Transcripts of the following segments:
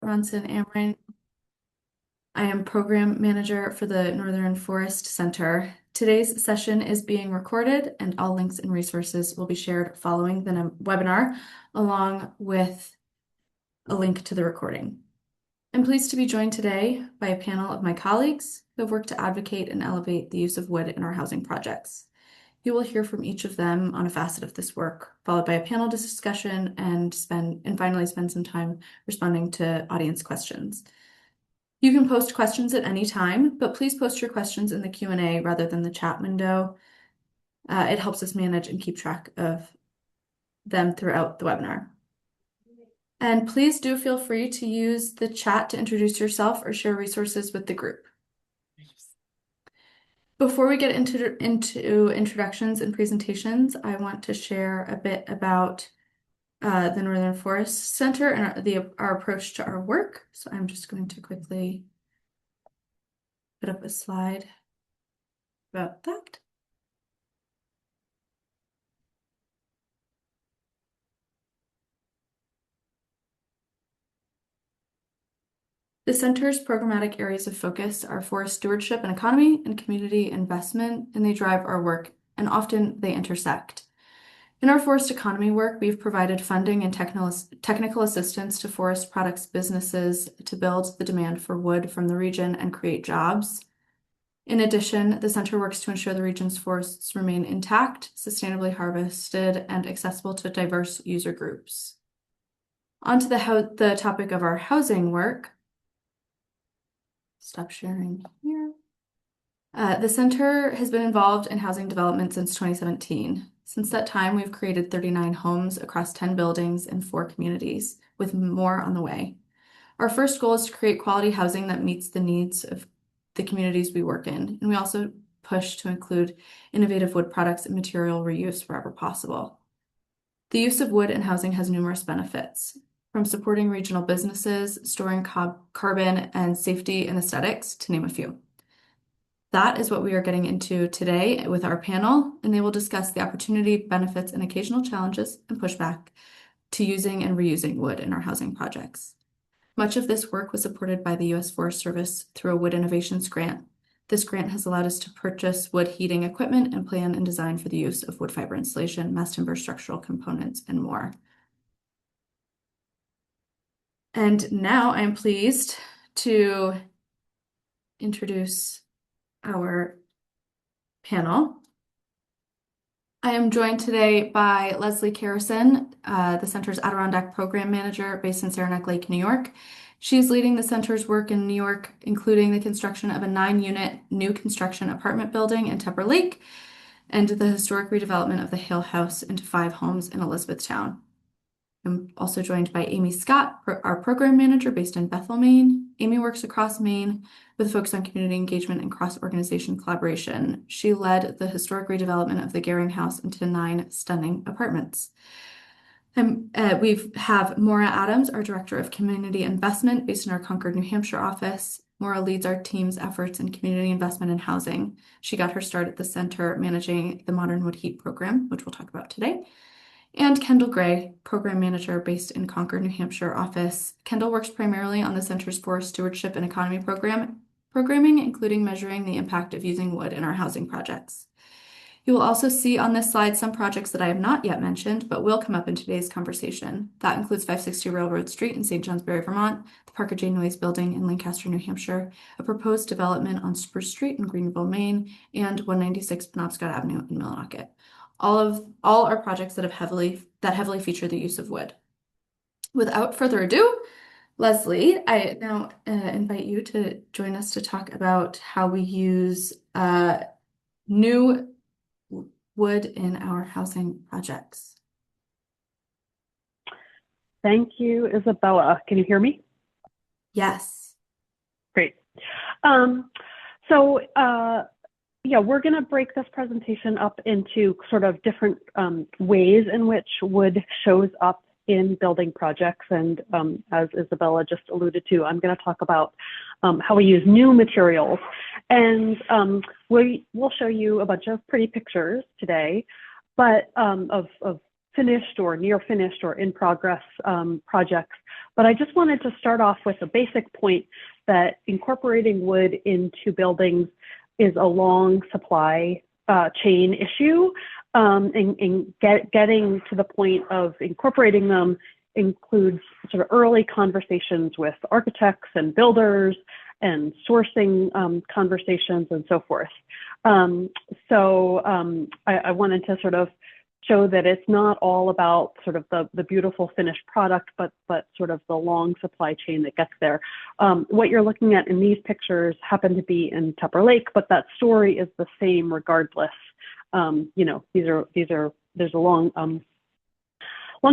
Karasin Amrine. I am Program Manager for the Northern Forest Center. Today's session is being recorded and all links and resources will be shared following the webinar, along with a link to the recording. I'm pleased to be joined today by a panel of my colleagues who have worked to advocate and elevate the use of wood in our housing projects. You will hear from each of them on a facet of this work, followed by a panel discussion and finally spend some time responding to audience questions. You can post questions at any time, but please post your questions in the Q&A rather than the chat window. It helps us manage and keep track of them throughout the webinar. And please do feel free to use the chat to introduce yourself or share resources with the group. Before we get into introductions and presentations, I want to share a bit about the Northern Forest Center and our approach to our work. So I'm just going to quickly put up a slide about that. The center's programmatic areas of focus are forest stewardship and economy and community investment, and they drive our work, and often they intersect. In our forest economy work, we've provided funding and technical assistance to forest products businesses to build the demand for wood from the region and create jobs. In addition, the center works to ensure the region's forests remain intact, sustainably harvested, and accessible to diverse user groups. On to the topic of our housing work. Stop sharing here. The center has been involved in housing development since 2017. Since that time, we've created 39 homes across 10 buildings and 4 communities, with more on the way. Our first goal is to create quality housing that meets the needs of the communities we work in, and we also push to include innovative wood products and material reuse wherever possible. The use of wood in housing has numerous benefits, from supporting regional businesses, storing carbon, and safety and aesthetics, to name a few. That is what we are getting into today with our panel, and they will discuss the opportunity, benefits, and occasional challenges and pushback to using and reusing wood in our housing projects. Much of this work was supported by the U.S. Forest Service through a Wood Innovations grant. This grant has allowed us to purchase wood heating equipment and plan and design for the use of wood fiber insulation, mass timber structural components, and more. And now I'm pleased to introduce our panel. I am joined today by Leslie Karasin, the center's Adirondack Program Manager based in Saranac Lake, New York. She's leading the center's work in New York, including the construction of a 9-unit new construction apartment building in Tupper Lake and the historic redevelopment of the Hale House into 5 homes in Elizabethtown. I'm also joined by Amy Scott, our program manager based in Bethel, Maine. Amy works across Maine with a focus on community engagement and cross-organization collaboration. She led the historic redevelopment of the Gehring House into 9 stunning apartments. We have Maura Adams, our Director of Community Investment based in our Concord, New Hampshire office. Maura leads our team's efforts in community investment in housing. She got her start at the center managing the Modern Wood Heat program, which we'll talk about today. And Kendall Gray, Program Manager based in Concord, New Hampshire office. Kendall works primarily on the Center's Forest Stewardship and Economy programming, including measuring the impact of using wood in our housing projects. You will also see on this slide some projects that I have not yet mentioned, but will come up in today's conversation. That includes 560 Railroad Street in St. Johnsbury, Vermont, the Parker J. Noyes Building in Lancaster, New Hampshire, a proposed development on Spruce Street in Greenville, Maine, and 196 Penobscot Avenue in Millinocket. All are projects that heavily feature the use of wood. Without further ado, Leslie, I now invite you to join us to talk about how we use new wood in our housing projects. Thank you, Isabella. Can you hear me? Yes. Great. Yeah, we're going to break this presentation up into sort of different ways in which wood shows up in building projects. And as Isabella just alluded to, I'm going to talk about how we use new materials. And we'll show you a bunch of pretty pictures today, but of finished or near finished or in progress projects. But I just wanted to start off with a basic point that incorporating wood into buildings is a long supply chain issue, and getting to the point of incorporating them includes sort of early conversations with architects and builders and sourcing conversations and so forth. I wanted to sort of show that it's not all about sort of the beautiful finished product, but sort of the long supply chain that gets there. What you're looking at in these pictures happen to be in Tupper Lake, but that story is the same regardless. You know, there's a long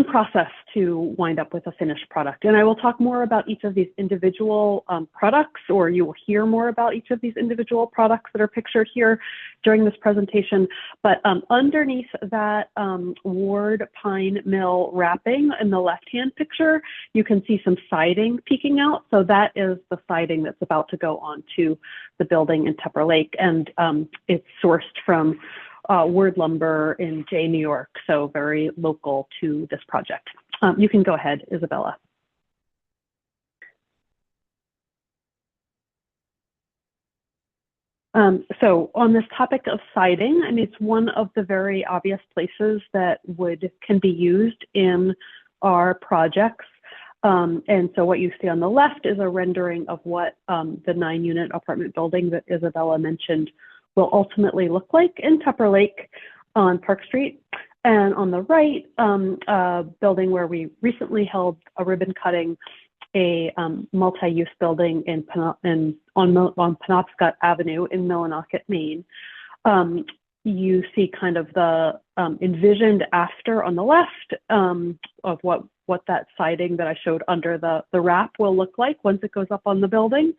process to wind up with a finished product. And I will talk more about each of these individual products, or you will hear more about each of these individual products that are pictured here during this presentation. But underneath that Ward Pine Mill wrapping in the left-hand picture, you can see some siding peeking out. So that is the siding that's about to go onto the building in Tupper Lake. And it's sourced from Word Lumber in Jay, New York, so very local to this project. You can go ahead, Isabella. So on this topic of siding, I mean, it's one of the very obvious places that wood can be used in our projects. And so what you see on the left is a rendering of what the 9-unit apartment building that Isabella mentioned will ultimately look like in Tupper Lake on Park Street. And on the right, a building where we recently held a ribbon cutting, a multi-use building on Penobscot Avenue in Millinocket, Maine. You see kind of the envisioned after on the left of what that siding that I showed under the wrap will look like once it goes up on the building.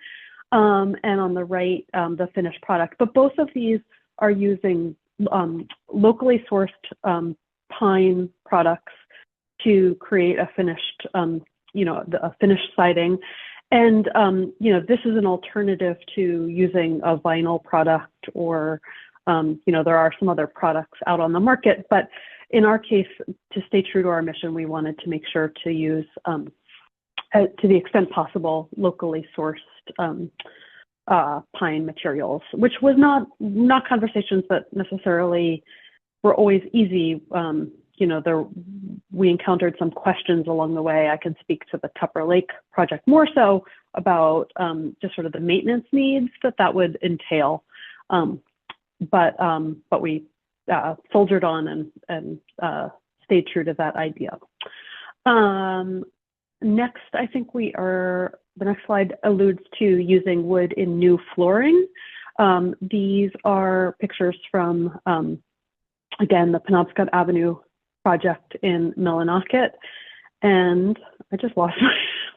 And on the right, the finished product. But both of these are using locally sourced pine products to create a finished, a finished siding. And, this is an alternative to using a vinyl product or, there are some other products out on the market. But in our case, to stay true to our mission, we wanted to make sure to use, to the extent possible, locally sourced pine materials, which was not conversations that necessarily were always easy. We encountered some questions along the way. I can speak to the Tupper Lake project more so about just sort of the maintenance needs that would entail. But we soldiered on and stayed true to that idea. Next, I think the next slide alludes to using wood in new flooring. These are pictures from, again, the Penobscot Avenue project in Millinocket. And I just lost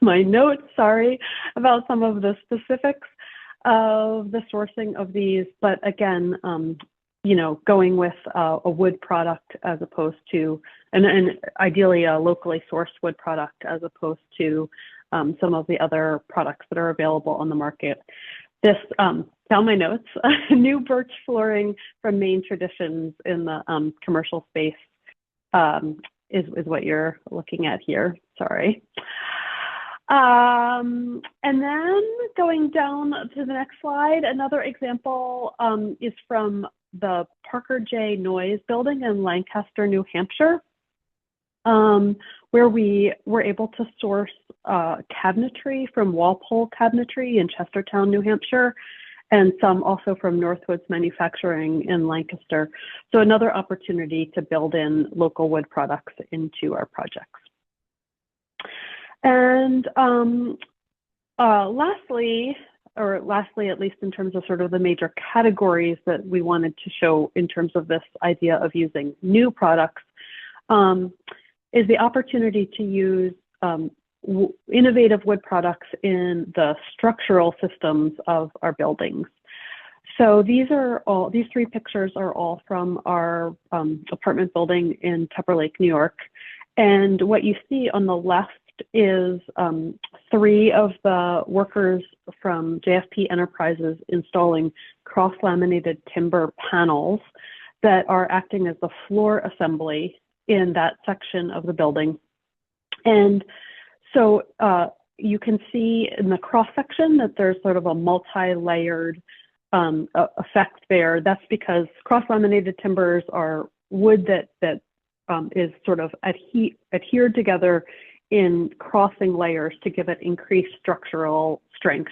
my notes, sorry, about some of the specifics of the sourcing of these. But again, going with a wood product as opposed to, and ideally a locally sourced wood product as opposed to some of the other products that are available on the market. This, found my notes, new birch flooring from Maine Traditions in the commercial space is what you're looking at here, sorry. And then going down to the next slide, another example is from the Parker J. Noyes building in Lancaster, New Hampshire, where we were able to source cabinetry from Walpole Cabinetry in Chestertown, New Hampshire, and some also from Northwoods Manufacturing in Lancaster. So another opportunity to build in local wood products into our projects. And lastly, at least in terms of sort of the major categories that we wanted to show in terms of this idea of using new products, is the opportunity to use innovative wood products in the structural systems of our buildings. So these three pictures are all from our apartment building in Tupper Lake, New York. And what you see on the left is 3 of the workers from JFP Enterprises installing cross-laminated timber panels that are acting as the floor assembly in that section of the building. And So you can see in the cross section that there's sort of a multi-layered effect there. That's because cross-laminated timbers are wood that is sort of adhered together in crossing layers to give it increased structural strength.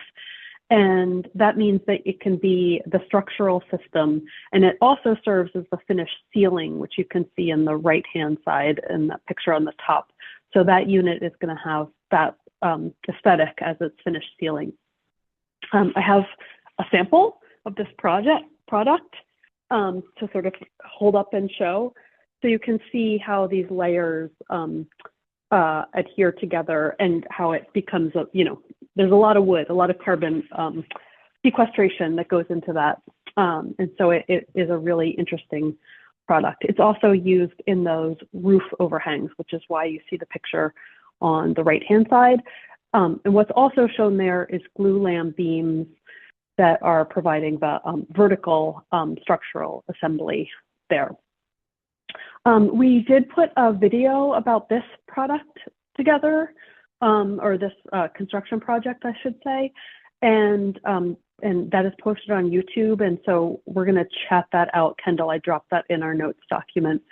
And that means that it can be the structural system. And it also serves as the finished ceiling, which you can see in the right-hand side in the picture on the top. So that unit is going to have that aesthetic as its finished ceiling. I have a sample of this product to sort of hold up and show. So you can see how these layers adhere together and how it becomes there's a lot of wood, a lot of carbon sequestration that goes into that. And so it is a really interesting product. It's also used in those roof overhangs, which is why you see the picture on the right-hand side. And what's also shown there is glue-lam beams that are providing the vertical structural assembly there. We did put a video about this product together, or this construction project, I should say, and that is posted on YouTube. And so we're going to chat that out. Kendall, I dropped that in our notes document.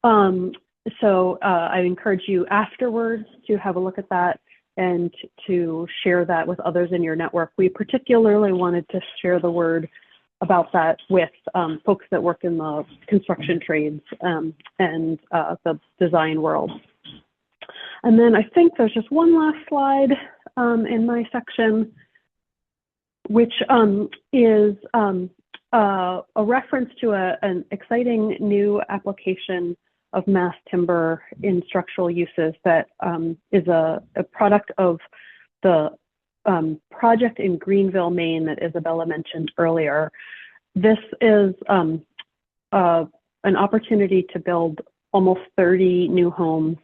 So I encourage you afterwards to have a look at that and to share that with others in your network. We particularly wanted to share the word about that with folks that work in the construction trades and the design world. And then I think there's just one last slide in my section, which is a reference to an exciting new application of mass timber in structural uses that is a product of the project in Greenville, Maine that Isabella mentioned earlier. This is an opportunity to build almost 30 new homes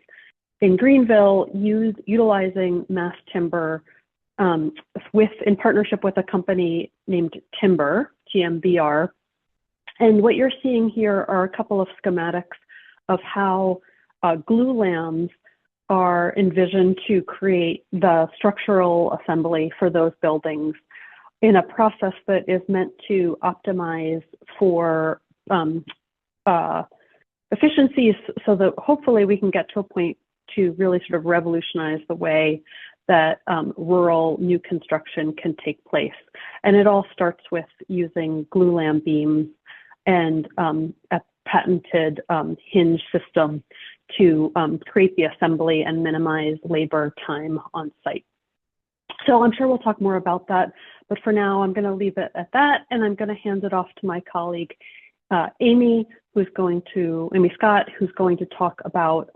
in Greenville utilizing mass timber in partnership with a company named Timber, TMBR. And what you're seeing here are a couple of schematics of how glue lams are envisioned to create the structural assembly for those buildings in a process that is meant to optimize for efficiencies so that hopefully we can get to a point to really sort of revolutionize the way that rural new construction can take place. And it all starts with using glue lam beams and a patented hinge system to create the assembly and minimize labor time on site. So I'm sure we'll talk more about that, but for now I'm going to leave it at that, and I'm going to hand it off to my colleague Amy Scott, who's going to talk about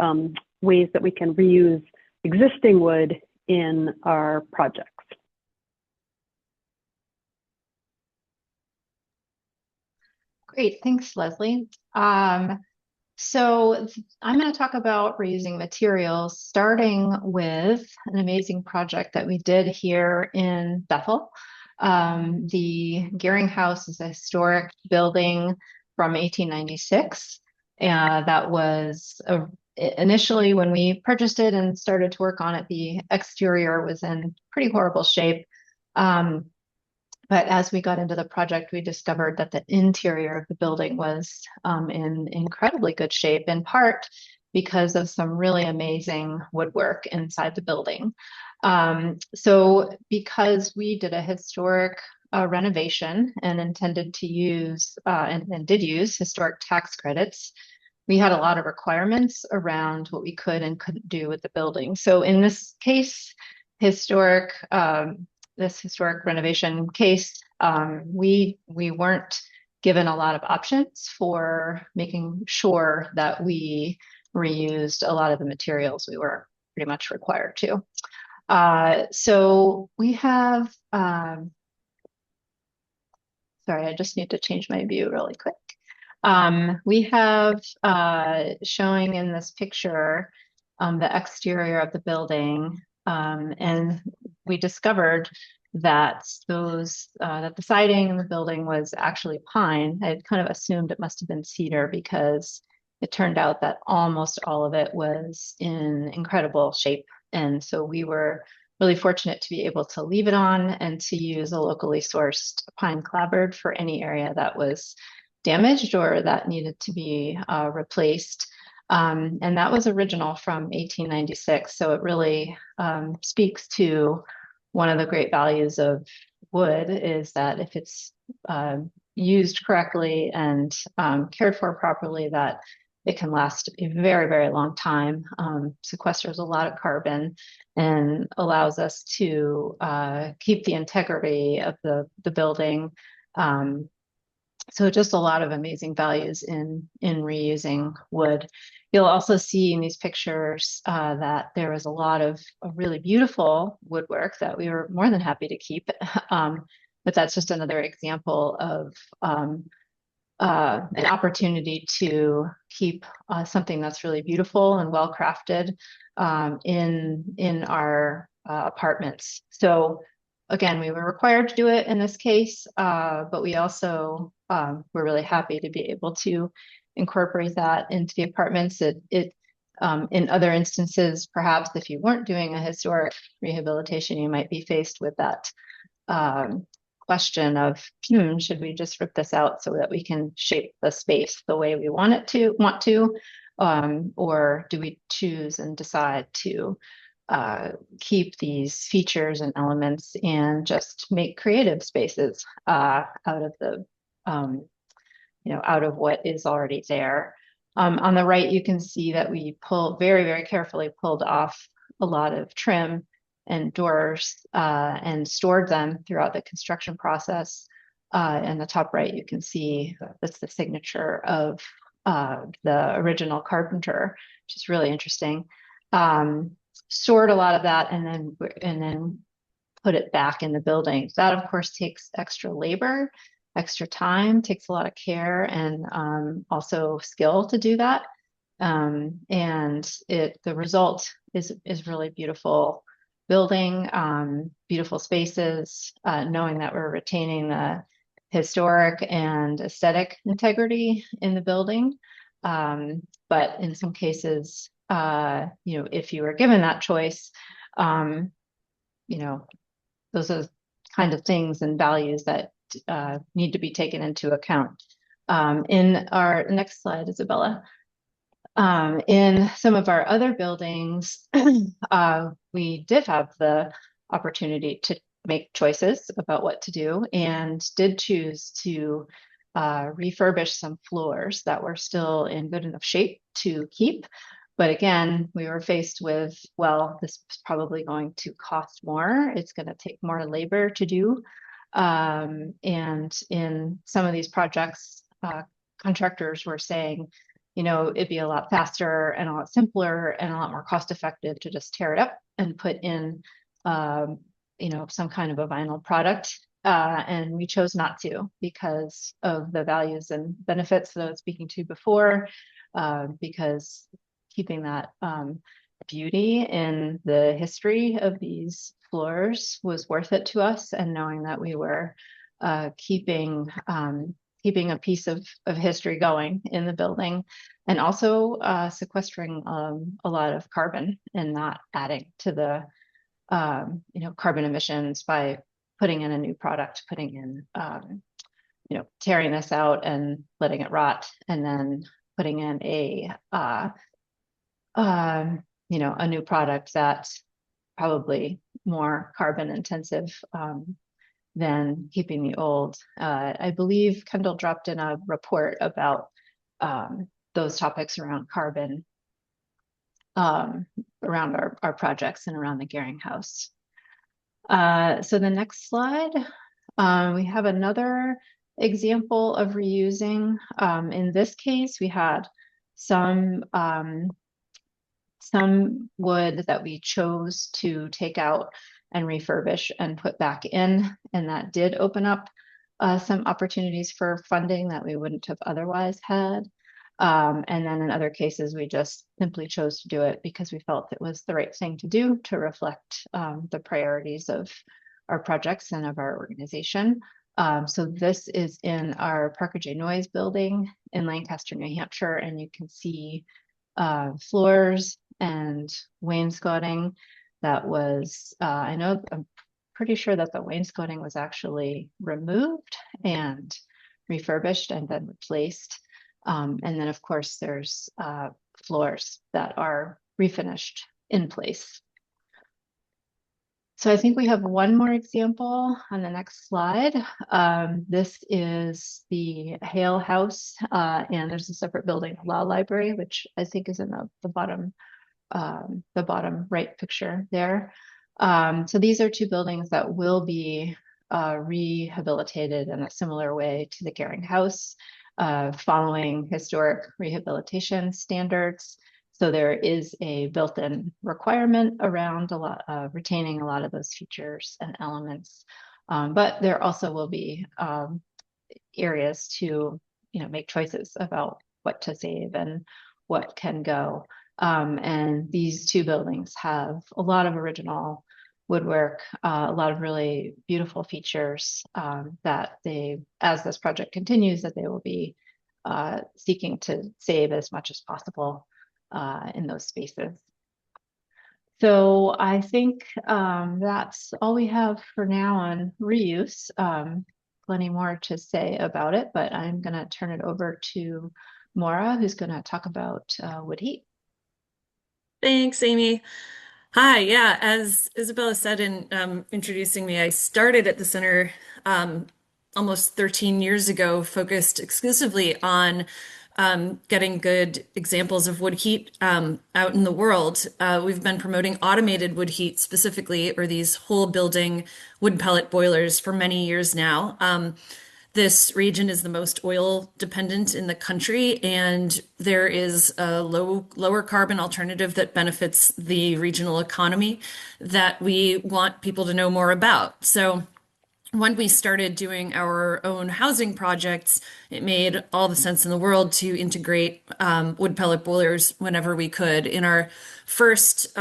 ways that we can reuse existing wood in our projects. Great, thanks, Leslie. So I'm going to talk about reusing materials, starting with an amazing project that we did here in Bethel. The Gearing House is a historic building from 1896. That was initially when we purchased it and started to work on it, the exterior was in pretty horrible shape. But as we got into the project, we discovered that the interior of the building was in incredibly good shape, in part because of some really amazing woodwork inside the building. So because we did a historic renovation and intended to use and did use historic tax credits, we had a lot of requirements around what we could and couldn't do with the building. So in this case, this historic renovation case, we weren't given a lot of options for making sure that we reused a lot of the materials we were pretty much required to. So we have, sorry, I just need to change my view really quick. We have showing in this picture the exterior of the building, and we discovered that that the siding in the building was actually pine. I had kind of assumed it must have been cedar because it turned out that almost all of it was in incredible shape And so we were really fortunate to be able to leave it on and to use a locally sourced pine clapboard for any area that was damaged or that needed to be replaced. And that was original from 1896. So it really speaks to one of the great values of wood is that if it's used correctly and cared for properly, that it can last a very, very long time, sequesters a lot of carbon, and allows us to keep the integrity of the building. So just a lot of amazing values in reusing wood. You'll also see in these pictures that there was a lot of really beautiful woodwork that we were more than happy to keep. But that's just another example of an opportunity to keep something that's really beautiful and well crafted in our apartments. So again, we were required to do it in this case, but we also were really happy to be able to incorporate that into the apartments. In other instances, perhaps if you weren't doing a historic rehabilitation, you might be faced with that question of, should we just rip this out so that we can shape the space the way we want to, or do we choose and decide to keep these features and elements and just make creative spaces out of the out of what is already there. On the right, you can see that we very, very carefully pulled off a lot of trim and doors and stored them throughout the construction process. In the top right, you can see that's the signature of the original carpenter, which is really interesting. Stored a lot of that and then put it back in the building. That, of course, takes extra labor, extra time, takes a lot of care and also skill to do that. And the result is really beautiful building, beautiful spaces, knowing that we're retaining the historic and aesthetic integrity in the building. But in some cases, if you were given that choice, those are the kind of things and values that need to be taken into account. In our next slide, Isabella. In some of our other buildings, we did have the opportunity to make choices about what to do and did choose to refurbish some floors that were still in good enough shape to keep. But again, we were faced with, well, this is probably going to cost more. It's going to take more labor to do. And in some of these projects, contractors were saying, it'd be a lot faster and a lot simpler and a lot more cost effective to just tear it up and put in, some kind of a vinyl product. And we chose not to because of the values and benefits that I was speaking to before, because keeping that beauty in the history of these floors was worth it to us, and knowing that we were keeping a piece of history going in the building, and also sequestering a lot of carbon and not adding to the carbon emissions by putting in a new product, putting in tearing this out and letting it rot, and then putting in a new product that's probably more carbon intensive than keeping the old. I believe Kendall dropped in a report about those topics around carbon around our projects and around the Gehring House. So the next slide, we have another example of reusing. In this case, we had some wood that we chose to take out and refurbish and put back in, and that did open up some opportunities for funding that we wouldn't have otherwise had. And then in other cases, we just simply chose to do it because we felt it was the right thing to do to reflect the priorities of our projects and of our organization. So this is in our Parker J. Noyes building in Lancaster, New Hampshire, and you can see floors and wainscoting. that was, I'm pretty sure that the wainscoting was actually removed and refurbished and then replaced. And then, of course, there's floors that are refinished in place. So I think we have one more example on the next slide. This is the Hale House, and there's a separate building, law library, which I think is in the bottom right picture there. So these are two buildings that will be rehabilitated in a similar way to the Gehring House, following historic rehabilitation standards. So there is a built-in requirement around retaining a lot of those features and elements, but there also will be areas to make choices about what to save and what can go. And these two buildings have a lot of original woodwork, a lot of really beautiful features that as this project continues, that they will be seeking to save as much as possible in those spaces. So I think that's all we have for now on reuse. Plenty more to say about it, but I'm going to turn it over to Maura, who's going to talk about wood heat. Thanks, Amy. Hi, yeah, as Isabella said in introducing me, I started at the center almost 13 years ago, focused exclusively on getting good examples of wood heat out in the world. We've been promoting automated wood heat specifically, or these whole building wood pellet boilers for many years now. This region is the most oil dependent in the country, and there is a lower carbon alternative that benefits the regional economy that we want people to know more about. So when we started doing our own housing projects, it made all the sense in the world to integrate wood pellet boilers whenever we could. In our first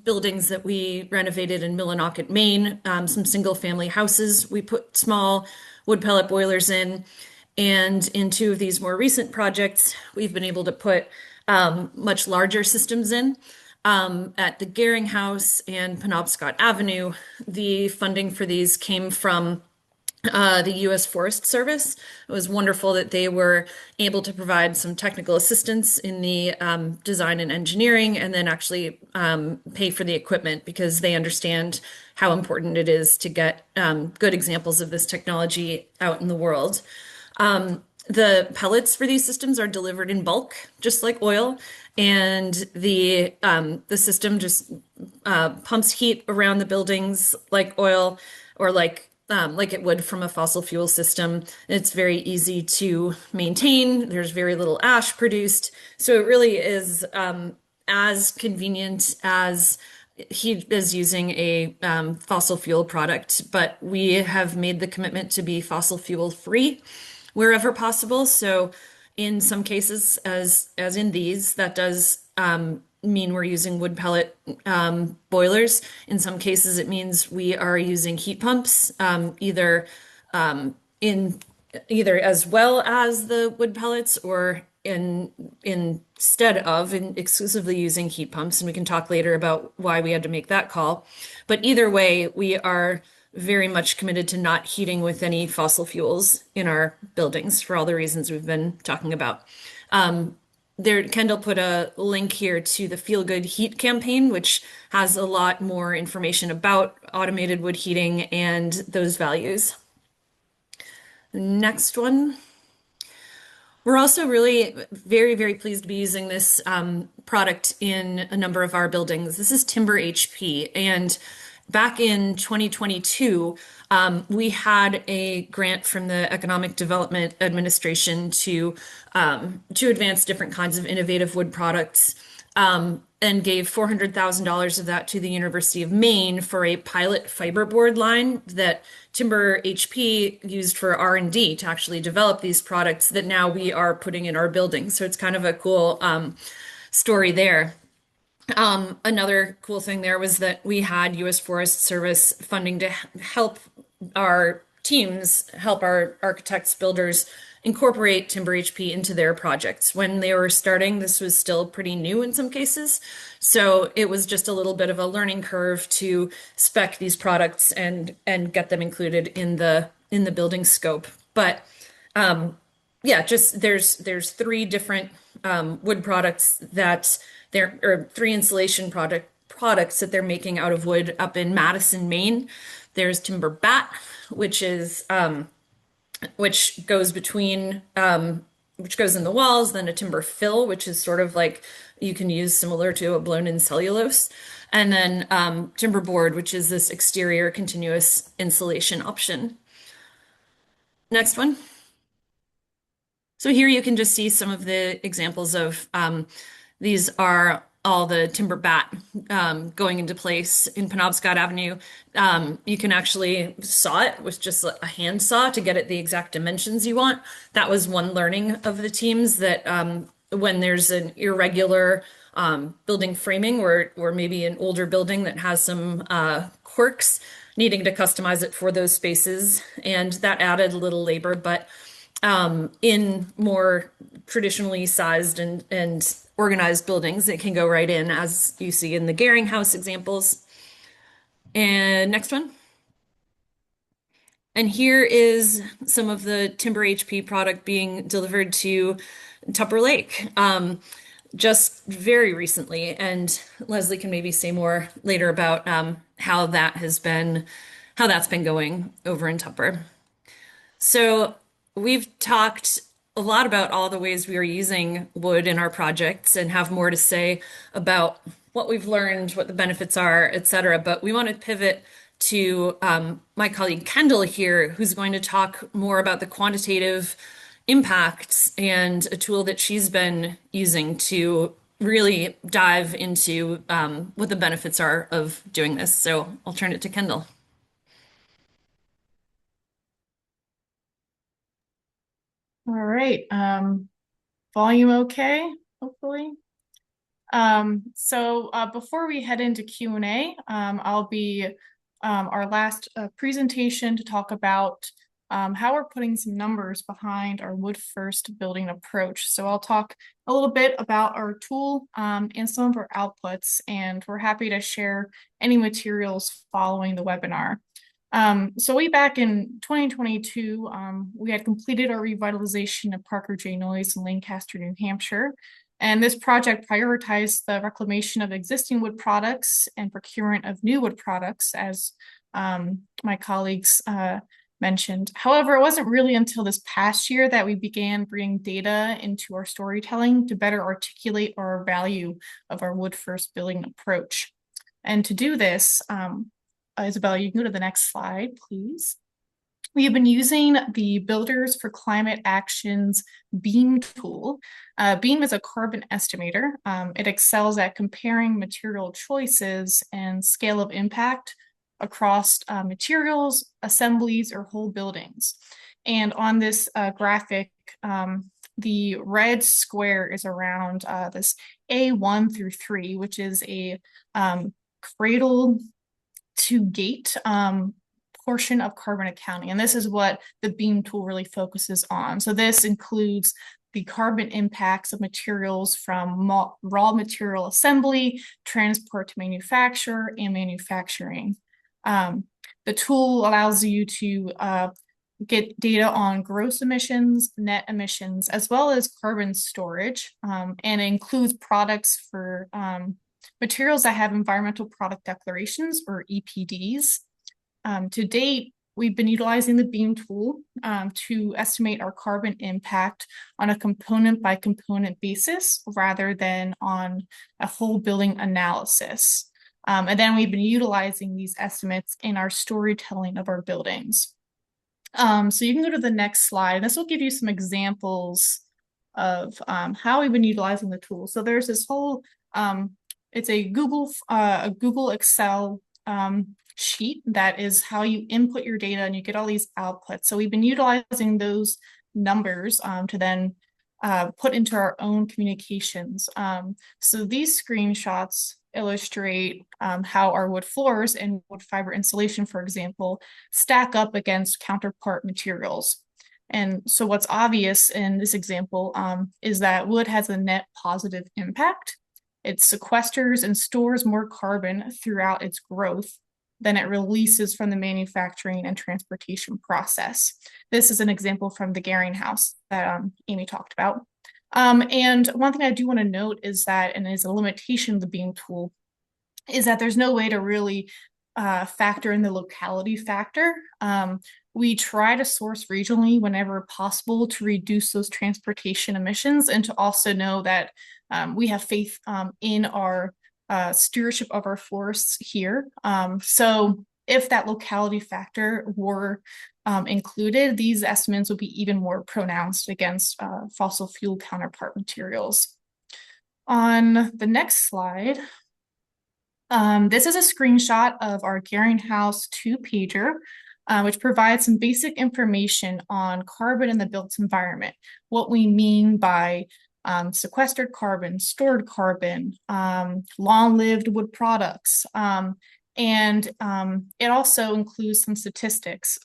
buildings that we renovated in Millinocket, Maine, some single family houses, we put small wood pellet boilers in. And in two of these more recent projects, we've been able to put much larger systems in. At the Gehring House and Penobscot Avenue, the funding for these came from the U.S. Forest Service. It was wonderful that they were able to provide some technical assistance in the design and engineering, and then actually pay for the equipment because they understand how important it is to get good examples of this technology out in the world. The pellets for these systems are delivered in bulk, just like oil, and the system just pumps heat around the buildings like oil, or like it would from a fossil fuel system. It's very easy to maintain. There's very little ash produced, so it really is as convenient as he is using a fossil fuel product. But we have made the commitment to be fossil fuel free wherever possible. So in some cases, as in these, that does mean we're using wood pellet boilers. In some cases, it means we are using heat pumps, either as well as the wood pellets, or instead of exclusively using heat pumps. And we can talk later about why we had to make that call. But either way, we are very much committed to not heating with any fossil fuels in our buildings for all the reasons we've been talking about. Kendall put a link here to the Feel Good Heat campaign, which has a lot more information about automated wood heating and those values. Next one. We're also really very, very pleased to be using this product in a number of our buildings. This is Timber HP, and back in 2022, we had a grant from the Economic Development Administration to advance different kinds of innovative wood products, and gave $400,000 of that to the University of Maine for a pilot fiberboard line that Timber HP used for R&D to actually develop these products that now we are putting in our buildings. So it's kind of a cool story there. Another cool thing there was that we had U.S. Forest Service funding to help our teams help our architects, builders incorporate Timber HP into their projects. When they were starting, this was still pretty new in some cases. So it was just a little bit of a learning curve to spec these products and get them included in the building scope. But yeah, just there's three different wood products that they're or three insulation products that they're making out of wood up in Madison, Maine. There's timber bat, which is which goes between which goes in the walls, then a timber fill, which is sort of like you can use similar to a blown-in cellulose, and then timber board, which is this exterior continuous insulation option. Next one. So here you can just see some of the examples of these are all the timber bat going into place in Penobscot Avenue. You can actually saw it with just a hand saw to get it the exact dimensions you want. That was one learning of the teams that when there's an irregular building framing or maybe an older building that has some quirks, needing to customize it for those spaces. And that added a little labor, but in more traditionally sized and organized buildings, it can go right in, as you see in the Gehring House examples. And next one. And here is some of the Timber HP product being delivered to Tupper Lake just very recently. And Leslie can maybe say more later about how that's been going over in Tupper. So we've talked a lot about all the ways we are using wood in our projects and have more to say about what we've learned, what the benefits are, et cetera. But we want to pivot to my colleague Kendall here, who's going to talk more about the quantitative impacts and a tool that she's been using to really dive into what the benefits are of doing this. So I'll turn it to Kendall. All right. Volume okay, hopefully. Before we head into Q&A, I'll be our last presentation to talk about how we're putting some numbers behind our wood first building approach. So I'll talk a little bit about our tool and some of our outputs, and we're happy to share any materials following the webinar. So way back in 2022, we had completed our revitalization of Parker J. Noyes in Lancaster, New Hampshire. And this project prioritized the reclamation of existing wood products and procurement of new wood products, as my colleagues mentioned. However, it wasn't really until this past year that we began bringing data into our storytelling to better articulate our value of our wood first building approach. And to do this, Isabella, you can go to the next slide, please. We have been using the Builders for Climate Action's BEAM tool. BEAM is a carbon estimator. It excels at comparing material choices and scale of impact across materials, assemblies, or whole buildings. And on this graphic, the red square is around this A1 through 3, which is a cradle to gate portion of carbon accounting. And this is what the BEAM tool really focuses on. So this includes the carbon impacts of materials from raw material assembly, transport to manufacture, and manufacturing. The tool allows you to get data on gross emissions, net emissions, as well as carbon storage, and it includes products for materials that have environmental product declarations, or EPDs. To date, we've been utilizing the BEAM tool to estimate our carbon impact on a component by component basis rather than on a whole building analysis. And then we've been utilizing these estimates in our storytelling of our buildings. So you can go to the next slide. This will give you some examples of how we've been utilizing the tool. So there's this whole it's a Google Excel sheet that is how you input your data and you get all these outputs. So we've been utilizing those numbers to then put into our own communications. So these screenshots illustrate how our wood floors and wood fiber insulation, for example, stack up against counterpart materials. And so what's obvious in this example is that wood has a net positive impact. It sequesters and stores more carbon throughout its growth than it releases from the manufacturing and transportation process. This is an example from the Garing house that Amy talked about. And one thing I do want to note is that, and is a limitation of the beam tool, is that there's no way to really factor in the locality factor. We try to source regionally whenever possible to reduce those transportation emissions, and to also know that we have faith in our stewardship of our forests here. So if that locality factor were included, these estimates would be even more pronounced against fossil fuel counterpart materials. On the next slide, this is a screenshot of our Garing House 2-pager, which provides some basic information on carbon in the built environment, what we mean by sequestered carbon, stored carbon, long-lived wood products, and it also includes some statistics,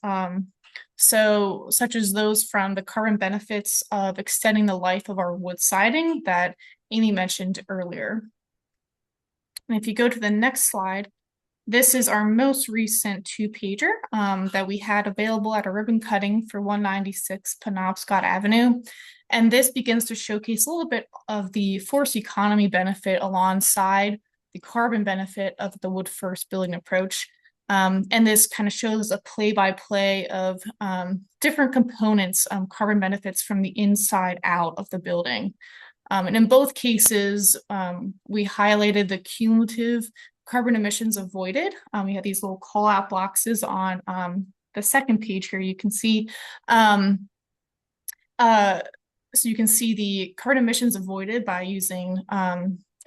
so such as those from the carbon benefits of extending the life of our wood siding that Amy mentioned earlier. And if you go to the next slide, this is our most recent 2-pager that we had available at a ribbon cutting for 196 Penobscot Avenue. And this begins to showcase a little bit of the forest economy benefit alongside the carbon benefit of the wood first building approach. And this kind of shows a play-by-play of different components, carbon benefits from the inside out of the building. And in both cases, we highlighted the cumulative carbon emissions avoided. We have these little call-out boxes on the second page here. You can see, so you can see the carbon emissions avoided by using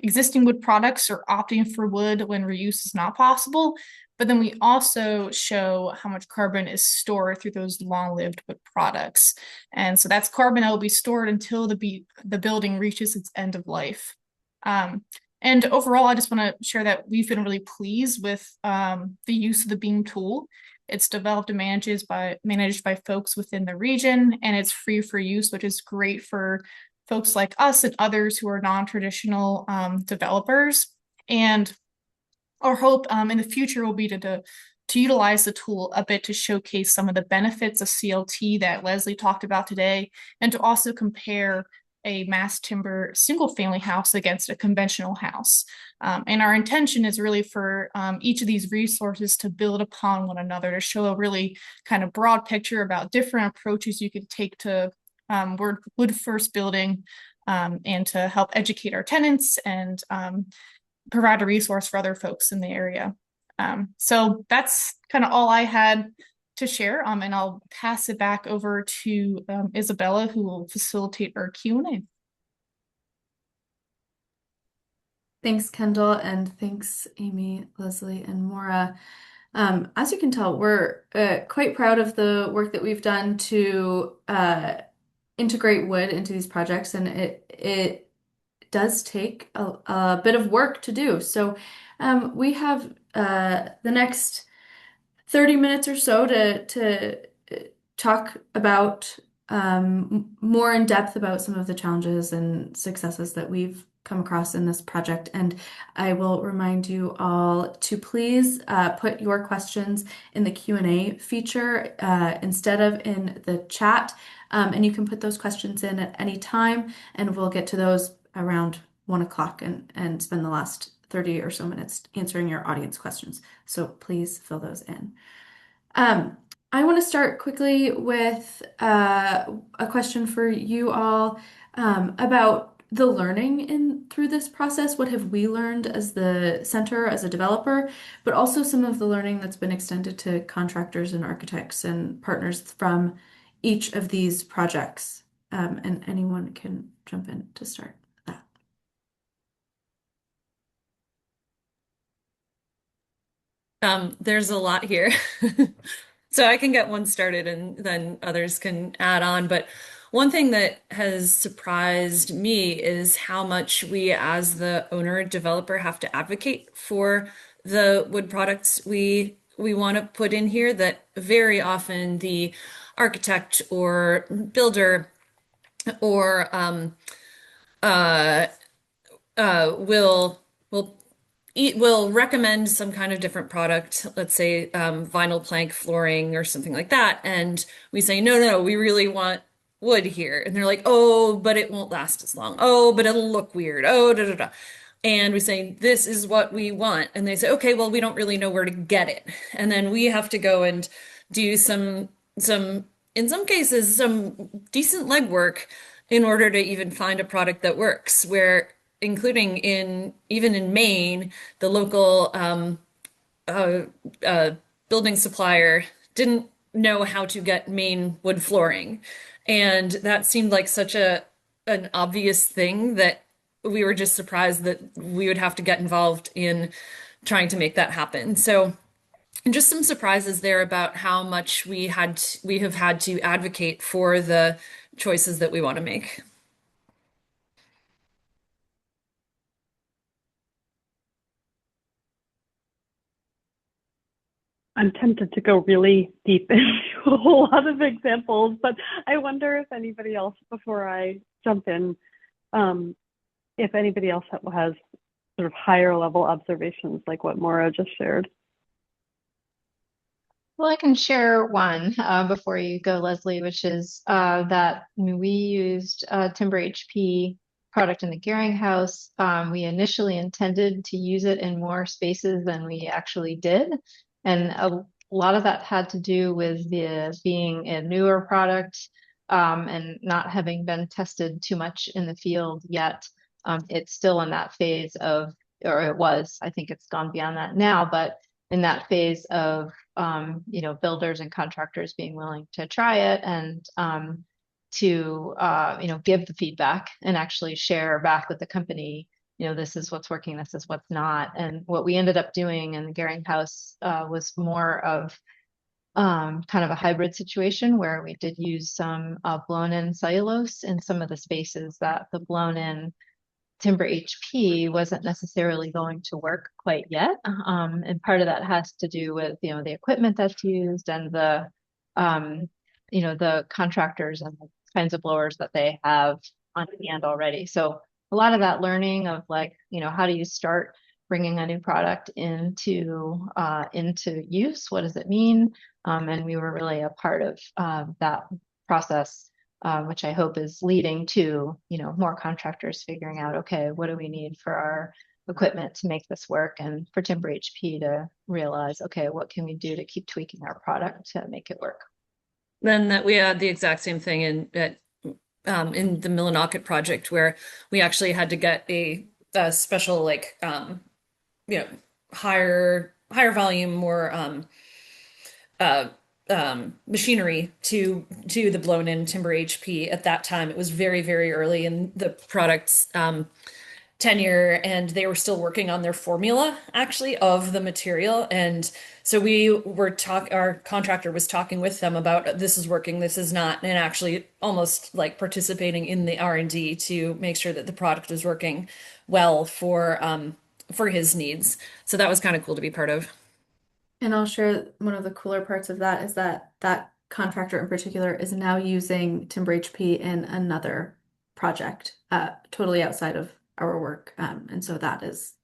existing wood products or opting for wood when reuse is not possible. But then we also show how much carbon is stored through those long-lived wood products. And so that's carbon that will be stored until the building reaches its end of life. And overall, I just want to share that we've been really pleased with the use of the beam tool. It's developed and managed by folks within the region, and it's free for use, which is great for folks like us and others who are non-traditional developers. And our hope in the future will be to utilize the tool a bit to showcase some of the benefits of CLT that Leslie talked about today, and to also compare a mass timber single family house against a conventional house. And our intention is really for each of these resources to build upon one another, to show a really kind of broad picture about different approaches you could take to wood first building, and to help educate our tenants and provide a resource for other folks in the area. So that's kind of all I had to share, and I'll pass it back over to Isabella, who will facilitate our Q&A. Thanks, Kendall, and thanks, Amy, Leslie, and Maura. As you can tell, we're quite proud of the work that we've done to integrate wood into these projects, and it does take a bit of work to do. So we have the next 30 minutes or so to talk about more in depth about some of the challenges and successes that we've come across in this project. And I will remind you all to please put your questions in the Q&A feature instead of in the chat. And you can put those questions in at any time, and we'll get to those around 1 o'clock and spend the last 30 or so minutes answering your audience questions. So please fill those in. I want to start quickly with a question for you all about the learning through this process. What have we learned as the center, as a developer, but also some of the learning that's been extended to contractors and architects and partners from each of these projects. And anyone can jump in to start that. There's a lot here. So I can get one started and then others can add on. But one thing that has surprised me is how much we, as the owner developer, have to advocate for the wood products we want to put in here. That very often the architect or builder or uh, will will recommend some kind of different product, let's say vinyl plank flooring or something like that, and we say no, no, no, we really want wood here, and they're like, oh, but it won't last as long. Oh, but it'll look weird. Oh, da da da. And we say, this is what we want. And they say, okay, well, we don't really know where to get it. And then we have to go and do in some cases, some decent legwork in order to even find a product that works, where including even in Maine, the local uh, uh, building supplier didn't know how to get Maine wood flooring. And that seemed like such an obvious thing that we were just surprised that we would have to get involved in trying to make that happen. So just some surprises there about how much we have had to advocate for the choices that we want to make. I'm tempted to go really deep into a whole lot of examples, but I wonder if anybody else, before I jump in, if anybody else has sort of higher level observations like what Maura just shared. Well, I can share one before you go, Leslie, which is that we used Timber HP product in the Gehring house. We initially intended to use it in more spaces than we actually did. And a lot of that had to do with the being a newer product and not having been tested too much in the field yet. It's still in that phase of, or it was, I think it's gone beyond that now, but in that phase of builders and contractors being willing to try it and to give the feedback and actually share back with the company, this is what's working, this is what's not. And what we ended up doing in the Gehring house was more of kind of a hybrid situation where we did use some blown in cellulose in some of the spaces that the blown in Timber HP wasn't necessarily going to work quite yet. And part of that has to do with, the equipment that's used and the contractors and the kinds of blowers that they have on hand already. So a lot of that learning of how do you start bringing a new product into use? What does it mean? And we were really a part of that process, which I hope is leading to, more contractors figuring out, okay, what do we need for our equipment to make this work? And for Timber HP to realize, okay, what can we do to keep tweaking our product to make it work? Then that we had the exact same thing in the Millinocket project, where we actually had to get a special higher volume, more machinery to the blown in Timber HP. At that time, it was very, very early in the product's tenure, and they were still working on their formula actually of the material. And so our contractor was talking with them about, this is working, this is not, and actually almost like participating in the R&D to make sure that the product was working well for his needs. So that was kind of cool to be part of. And I'll share one of the cooler parts of that is that that contractor in particular is now using Timber HP in another project, totally outside of our work. And so that is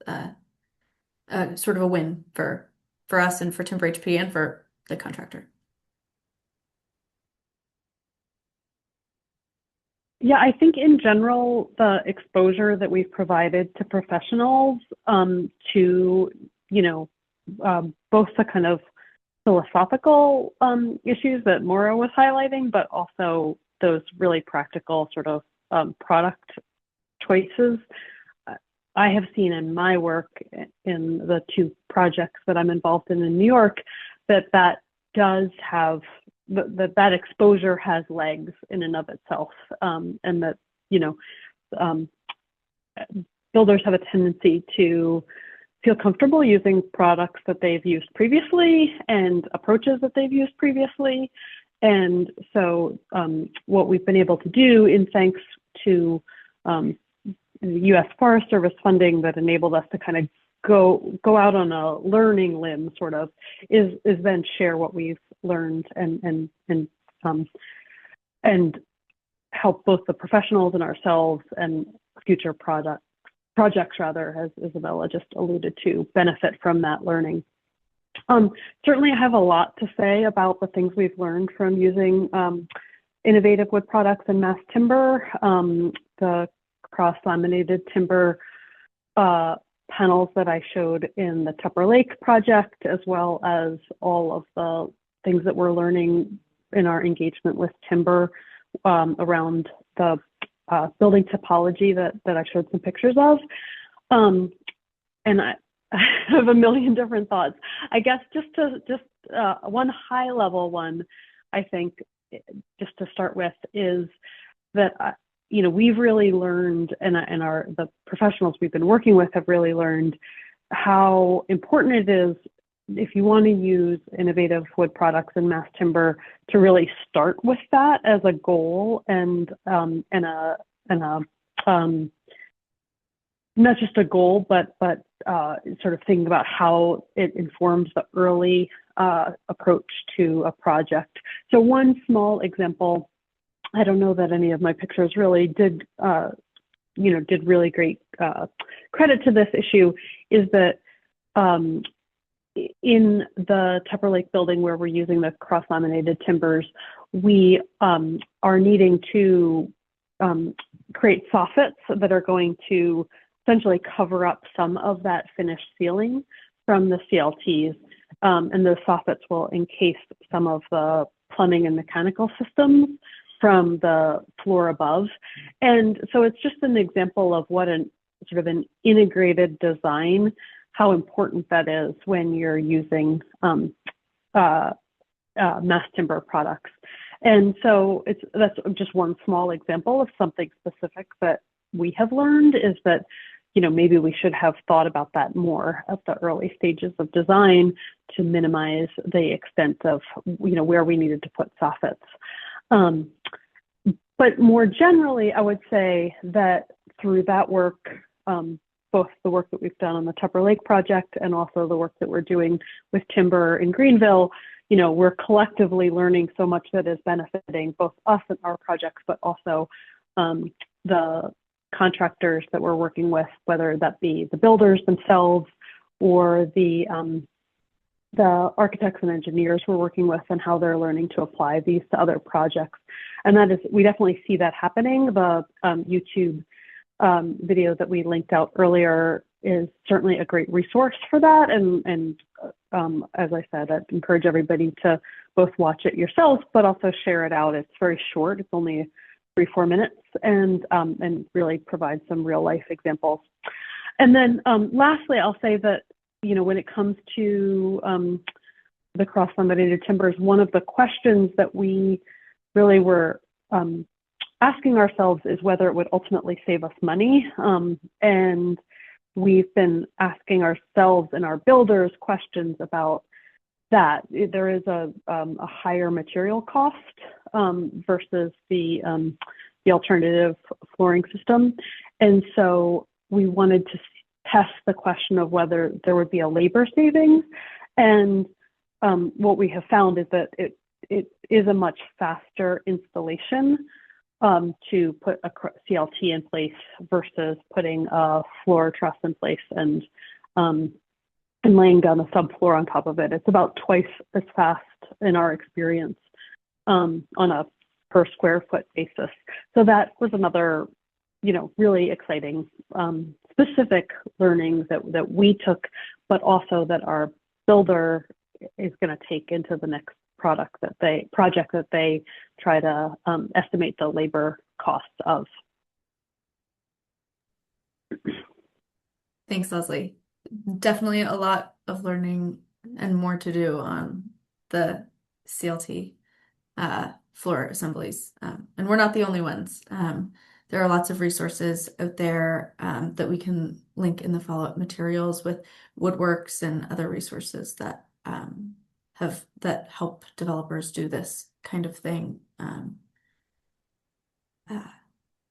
sort of a win for us and for Timber HP and for the contractor. Yeah, I think in general, the exposure that we've provided to professionals to, both the kind of philosophical issues that Maura was highlighting, but also those really practical sort of product choices. I have seen in my work in the two projects that I'm involved in New York that does have that exposure has legs in and of itself, and that builders have a tendency to feel comfortable using products that they've used previously and approaches that they've used previously, And so what we've been able to do, in thanks to the U.S. Forest Service funding that enabled us to kind of go out on a learning limb, sort of, is then share what we've learned and help both the professionals and ourselves and future projects, rather, as Isabella just alluded to, benefit from that learning. Certainly, I have a lot to say about the things we've learned from using innovative wood products and mass timber. The cross-laminated timber panels that I showed in the Tupper Lake project, as well as all of the things that we're learning in our engagement with timber around the building topology that I showed some pictures of. And I have a million different thoughts. I guess just one high level one, I think, just to start with, is that we've really learned, and the professionals we've been working with have really learned how important it is, if you want to use innovative wood products and mass timber, to really start with that as a goal and not just a goal, but sort of thinking about how it informs the early approach to a project. So one small example, I don't know that any of my pictures really did really great credit to this issue, is that in the Tupper Lake building where we're using the cross-laminated timbers, we are needing to create soffits that are going to essentially cover up some of that finished ceiling from the CLTs. And those soffits will encase some of the plumbing and mechanical systems from the floor above. And so it's just an example of what an integrated design, how important that is when you're using mass timber products. And so that's just one small example of something specific that we have learned, is that maybe we should have thought about that more at the early stages of design to minimize the extent of where we needed to put soffits. But more generally, I would say that through that work, both the work that we've done on the Tupper Lake project and also the work that we're doing with timber in Greenville, we're collectively learning so much that is benefiting both us and our projects, but also the contractors that we're working with, whether that be the builders themselves or the architects and engineers we're working with, and how they're learning to apply these to other projects. And that is, we definitely see that happening. The YouTube video that we linked out earlier is certainly a great resource for that. And as I said, I'd encourage everybody to both watch it yourself, but also share it out. It's very short. It's only 3-4 minutes, and really provides some real life examples. And then lastly, I'll say that, when it comes to the cross-laminated timbers, one of the questions that we really were asking ourselves is whether it would ultimately save us money. And we've been asking ourselves and our builders questions about that. There is a higher material cost versus the alternative flooring system. And so we wanted to test the question of whether there would be a labor savings. And what we have found is that it is a much faster installation to put a CLT in place versus putting a floor truss in place and laying down a subfloor on top of it. It's about twice as fast in our experience on a per square foot basis. So that was another, really exciting specific learnings that we took, but also that our builder is going to take into the next project that they try to estimate the labor costs of. Thanks, Leslie. Definitely a lot of learning and more to do on the CLT floor assemblies. And we're not the only ones. There are lots of resources out there that we can link in the follow-up materials with Woodworks and other resources that help developers do this kind of thing. Uh,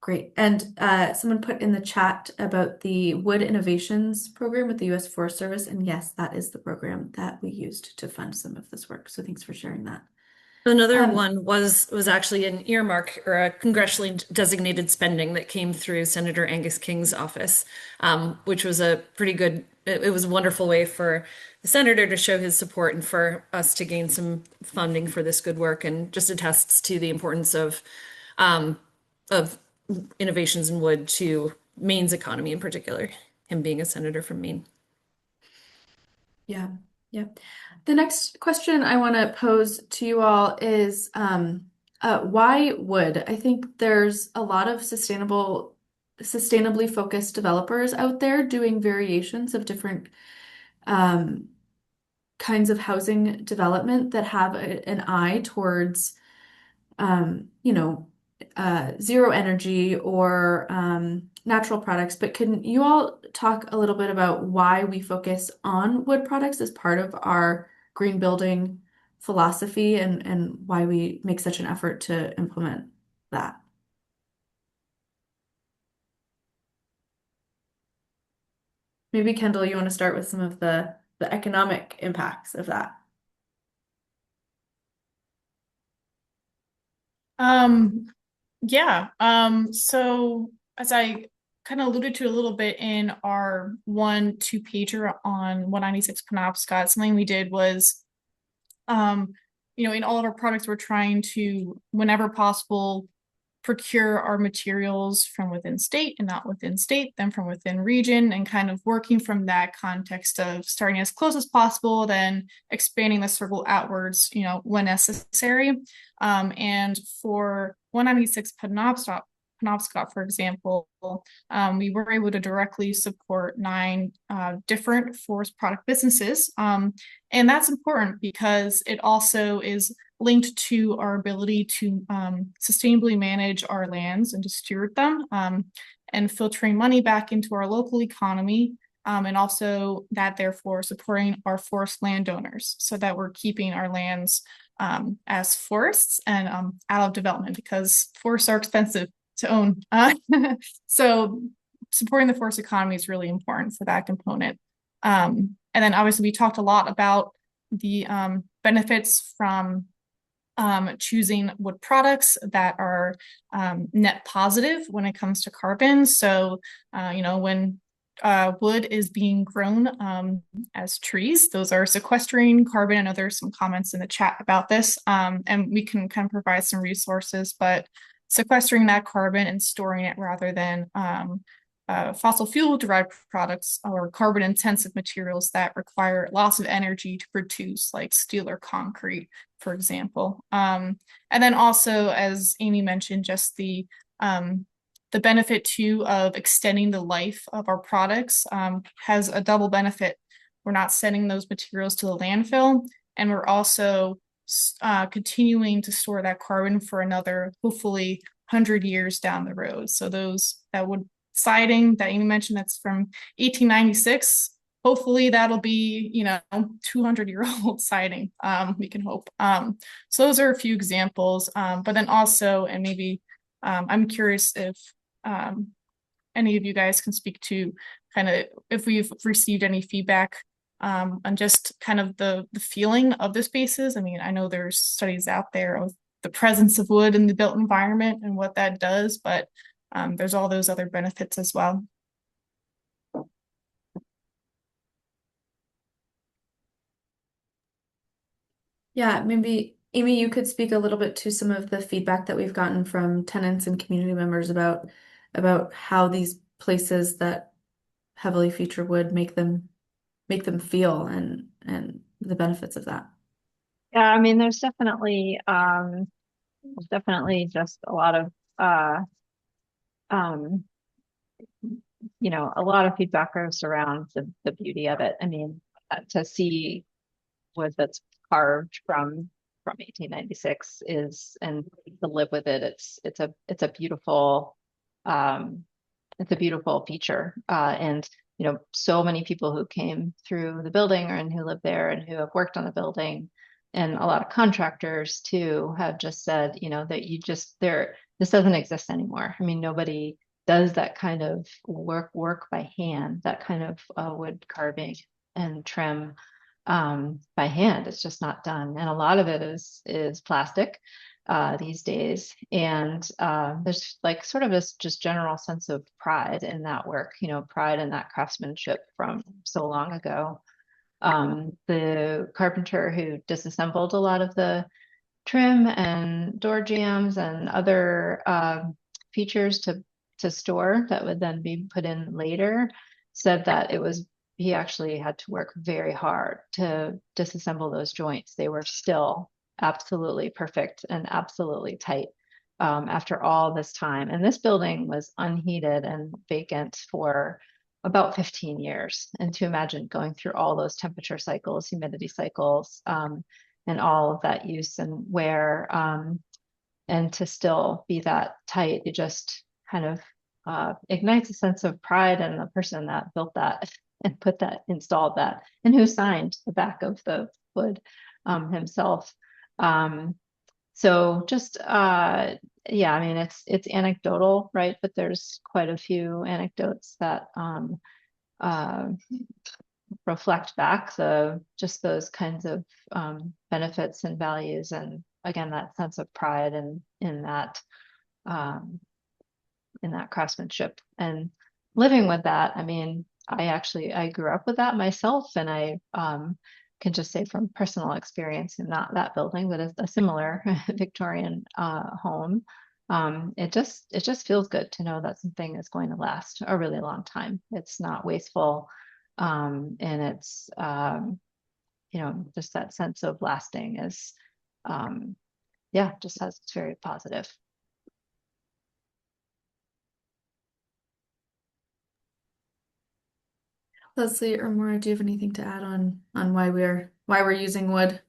Great. And someone put in the chat about the Wood Innovations program with the U.S. Forest Service. And yes, that is the program that we used to fund some of this work. So thanks for sharing that. Another one was actually an earmark or a congressionally designated spending that came through Senator Angus King's office, which was a pretty good, it was a wonderful way for the senator to show his support and for us to gain some funding for this good work, and just attests to the importance of innovations in wood to Maine's economy in particular, him being a senator from Maine. Yeah, yeah. The next question I want to pose to you all is why wood? I think there's a lot of sustainably focused developers out there doing variations of different kinds of housing development that have an eye towards zero energy or natural products. But can you all talk a little bit about why we focus on wood products as part of our green building philosophy, and why we make such an effort to implement that? Maybe Kendall, you want to start with some of the economic impacts of that? Yeah. So as I kind of alluded to a little bit in our 1-2-pager on 196 Penobscot, something we did was, in all of our products, we're trying to, whenever possible, procure our materials from within state and not within state, then from within region, and kind of working from that context of starting as close as possible, then expanding the circle outwards, when necessary. And for 196 Penobscot, for example, we were able to directly support 9 different forest product businesses. And that's important because it also is linked to our ability to sustainably manage our lands and to steward them, and filtering money back into our local economy, and also that therefore supporting our forest landowners so that we're keeping our lands as forests and out of development, because forests are expensive to own. So supporting the forest economy is really important for that component. And then obviously we talked a lot about the benefits from choosing wood products that are net positive when it comes to carbon. So, when wood is being grown as trees, those are sequestering carbon. I know there's some comments in the chat about this, and we can kind of provide some resources, but sequestering that carbon and storing it rather than fossil fuel derived products or carbon intensive materials that require lots of energy to produce, like steel or concrete, for example. And then also, as Amy mentioned, just the benefit too of extending the life of our products has a double benefit. We're not sending those materials to the landfill, and we're also continuing to store that carbon for another, hopefully, 100 years down the road. So that would siding that Amy mentioned, that's from 1896. Hopefully that'll be, 200-year-old siding. We can hope. So those are a few examples. But then also, and maybe I'm curious if any of you guys can speak to kind of if we've received any feedback on just kind of the feeling of the spaces. I mean, I know there's studies out there of the presence of wood in the built environment and what that does, but there's all those other benefits as well. Yeah, maybe Amy, you could speak a little bit to some of the feedback that we've gotten from tenants and community members about how these places that heavily feature wood make them feel, and the benefits of that. Yeah, I mean, there's definitely just a lot of a lot of feedback around the beauty of it. I mean, to see wood that's carved from 1896 and to live with it, it's a beautiful feature. And so many people who came through the building and who live there and who have worked on the building and a lot of contractors too have just said, that this doesn't exist anymore. I mean, nobody does that kind of work by hand, that kind of wood carving and trim by hand. It's just not done. And a lot of it is plastic these days. And there's like sort of this just general sense of pride in that work, pride in that craftsmanship from so long ago. The carpenter who disassembled a lot of the trim and door jambs and other features to store that would then be put in later said that he actually had to work very hard to disassemble those joints. They were still absolutely perfect and absolutely tight after all this time. And this building was unheated and vacant for about 15 years. And to imagine going through all those temperature cycles, humidity cycles, and all of that use and wear, and to still be that tight, it just kind of ignites a sense of pride in the person that built that and installed that, and who signed the back of the wood himself. So just yeah, I mean it's anecdotal, right? But there's quite a few anecdotes that reflect back just those kinds of benefits and values, and again that sense of pride in that craftsmanship and living with that. I mean, I grew up with that myself, and I can just say from personal experience, and not that building, but a similar Victorian home. It just feels good to know that something is going to last a really long time. It's not wasteful, and it's just that sense of lasting is it's very positive. Leslie or Maura, do you have anything to add on why we're using wood?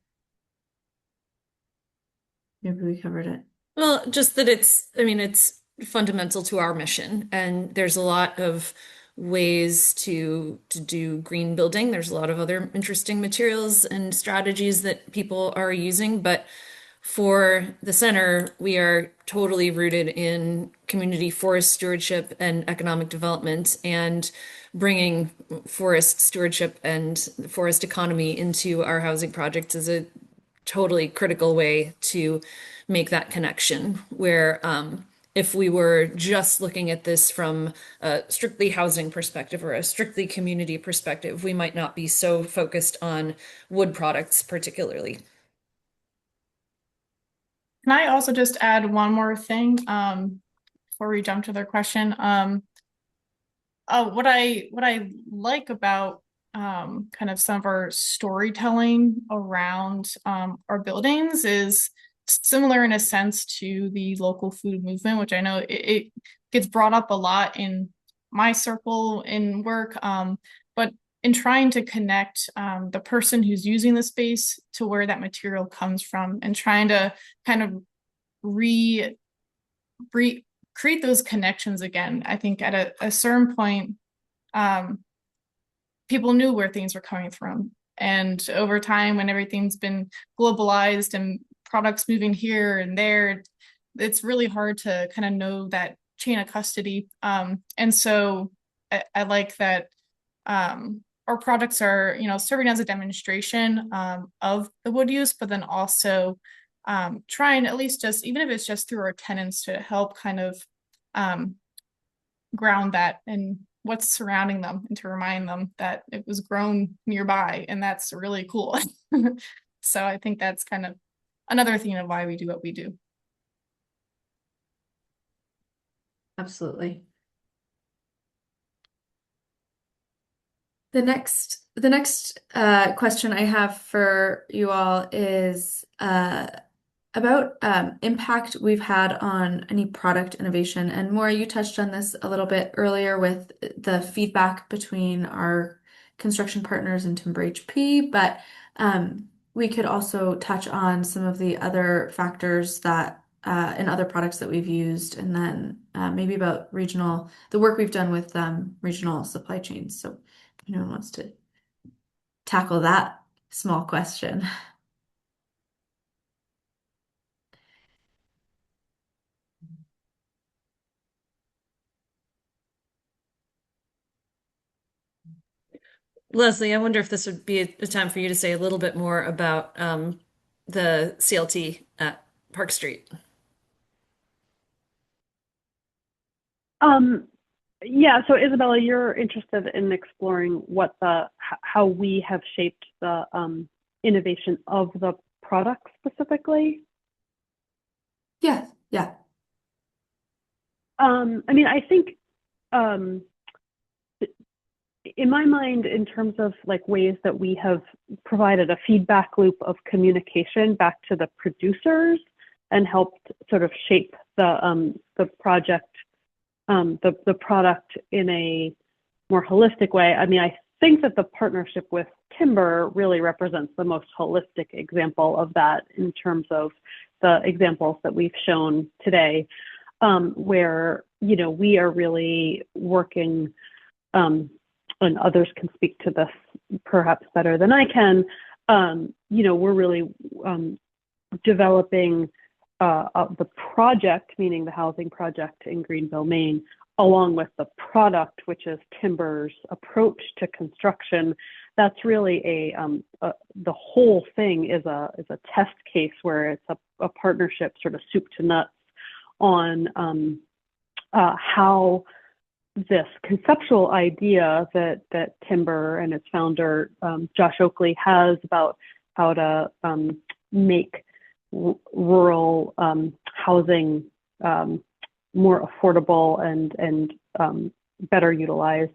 Maybe we covered it. Well, just that it's fundamental to our mission, and there's a lot of ways to do green building. There's a lot of other interesting materials and strategies that people are using, but for the center, we are totally rooted in community forest stewardship and economic development, and bringing forest stewardship and the forest economy into our housing projects is a totally critical way to make that connection. Where if we were just looking at this from a strictly housing perspective or a strictly community perspective, we might not be so focused on wood products particularly. Can I also just add one more thing before we jump to their question? What I like about kind of some of our storytelling around our buildings is similar in a sense to the local food movement, which I know it gets brought up a lot in my circle in work, but in trying to connect the person who's using the space to where that material comes from, and trying to kind of create those connections again. I think at a certain point, people knew where things were coming from. And over time, when everything's been globalized and products moving here and there, it's really hard to kind of know that chain of custody. And so I like that our products are, serving as a demonstration of the wood use, but then also trying, at least just, even if it's just through our tenants, to help kind of ground that and what's surrounding them, and to remind them that it was grown nearby, and that's really cool. So I think that's kind of another thing of why we do what we do. Absolutely. The next question I have for you all is about impact we've had on any product innovation. And Maura, you touched on this a little bit earlier with the feedback between our construction partners and Timber HP, but we could also touch on some of the other factors that in other products that we've used, and then maybe about the work we've done with regional supply chains. So if anyone wants to tackle that small question. Leslie, I wonder if this would be a time for you to say a little bit more about the CLT at Park Street. Yeah, so Isabella, you're interested in exploring how we have shaped the innovation of the product specifically. Yeah, yeah. I mean, I think in my mind, in terms of like ways that we have provided a feedback loop of communication back to the producers and helped sort of shape the project, the product in a more holistic way. I mean, I think that the partnership with timber really represents the most holistic example of that in terms of the examples that we've shown today, where, you know, we are really working, and others can speak to this perhaps better than I can. You know, we're really developing the project, meaning the housing project in Greenville, Maine, along with the product, which is timber's approach to construction. That's really the whole thing is a test case where it's a partnership, sort of soup to nuts, on how this conceptual idea that timber and its founder, Josh Oakley, has about how to make rural housing more affordable and better utilize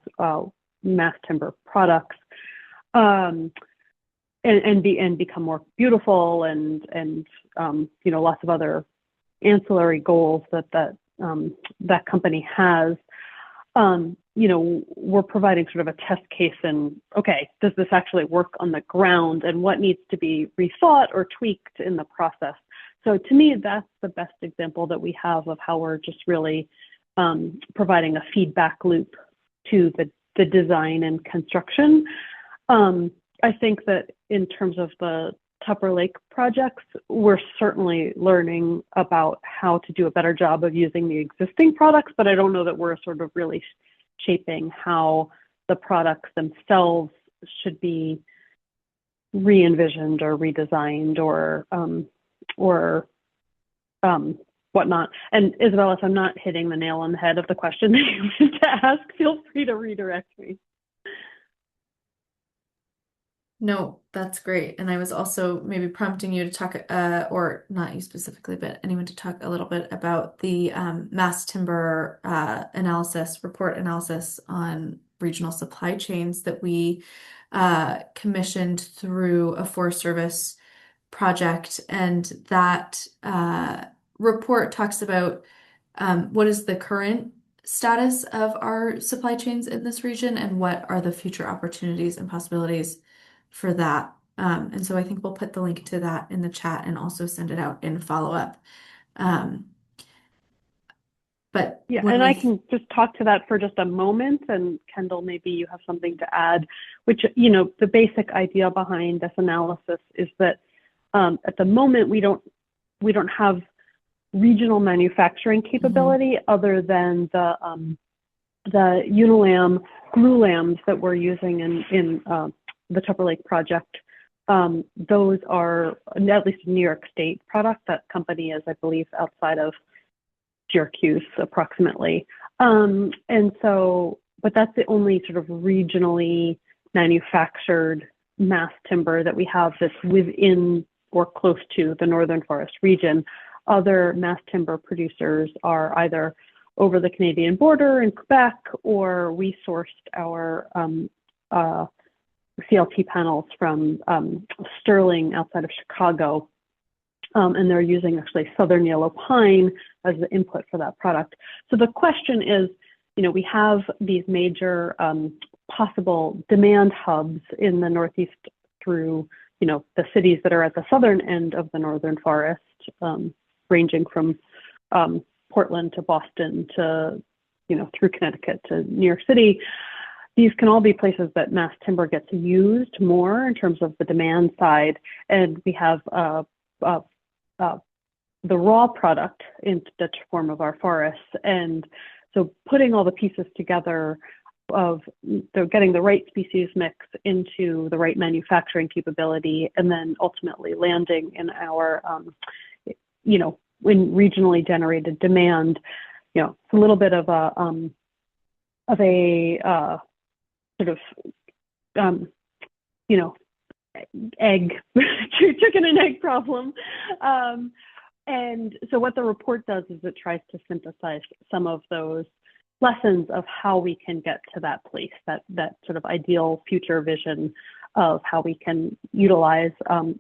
mass timber products, and become more beautiful and you know, lots of other ancillary goals that company has. You know, we're providing sort of a test case and, okay, does this actually work on the ground, and what needs to be rethought or tweaked in the process? So to me, that's the best example that we have of how we're just really providing a feedback loop to the design and construction. I think that in terms of the Tupper Lake projects, we're certainly learning about how to do a better job of using the existing products, but I don't know that we're sort of really shaping how the products themselves should be re-envisioned or redesigned or whatnot. And Isabella, if I'm not hitting the nail on the head of the question that you meant to ask, feel free to redirect me. No, that's great. And I was also maybe prompting you to talk, or not you specifically, but anyone to talk a little bit about the mass timber report analysis on regional supply chains that we commissioned through a Forest Service project. And that report talks about what is the current status of our supply chains in this region and what are the future opportunities and possibilities for that. And so I think we'll put the link to that in the chat and also send it out in follow-up. But yeah, and I can just talk to that for just a moment, and Kendall, maybe you have something to add, which, you know, the basic idea behind this analysis is that at the moment we don't have regional manufacturing capability other than the Unilam glue lambs that we're using in the Tupper Lake project. Those are at least a New York State product. That company is, I believe, outside of Syracuse approximately. And so, but that's the only sort of regionally manufactured mass timber that we have that's within or close to the Northern Forest region. Other mass timber producers are either over the Canadian border in Quebec, or we sourced our CLT panels from Sterling outside of Chicago. And they're using actually southern yellow pine as the input for that product. So the question is, you know, we have these major possible demand hubs in the Northeast through, you know, the cities that are at the southern end of the Northern Forest, ranging from Portland to Boston to, you know, through Connecticut to New York City. These can all be places that mass timber gets used more in terms of the demand side. And we have the raw product in the form of our forests. And so putting all the pieces together of getting the right species mix into the right manufacturing capability, and then ultimately landing in our, in regionally generated demand. It's a little bit of a sort of, egg, chicken and egg problem. And so what the report does is it tries to synthesize some of those lessons of how we can get to that place, that sort of ideal future vision of how we can utilize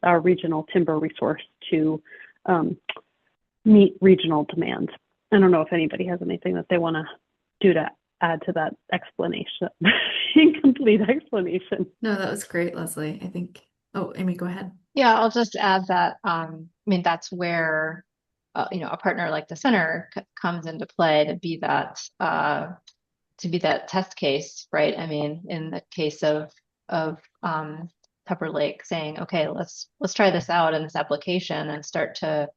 our regional timber resource to meet regional demands. I don't know if anybody has anything that they want to do to add to that explanation, incomplete explanation. No, that was great, Leslie. I think, oh, Amy, go ahead. Yeah, I'll just add that, that's where, a partner like the center comes into play to be that test case, right? In the case of Pepper Lake saying, okay, let's try this out in this application and start to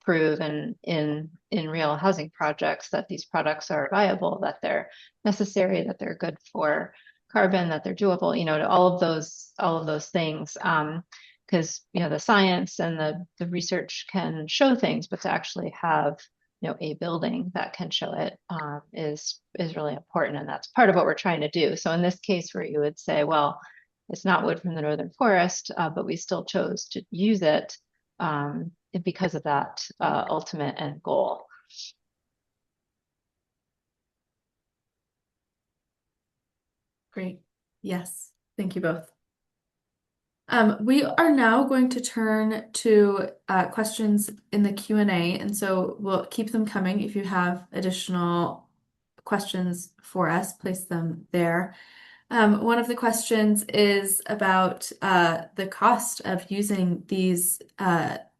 prove in real housing projects that these products are viable, that they're necessary, that they're good for carbon, that they're doable, all of those things. Because the science and the research can show things, but to actually have a building that can show it is really important, and that's part of what we're trying to do. So in this case, where you would say, well, it's not wood from the northern forest, but we still chose to use it because of that ultimate end goal. Great. Yes. Thank you both. We are now going to turn to questions in the Q&A, and so we'll keep them coming. If you have additional questions for us, place them there. One of the questions is about the cost of using these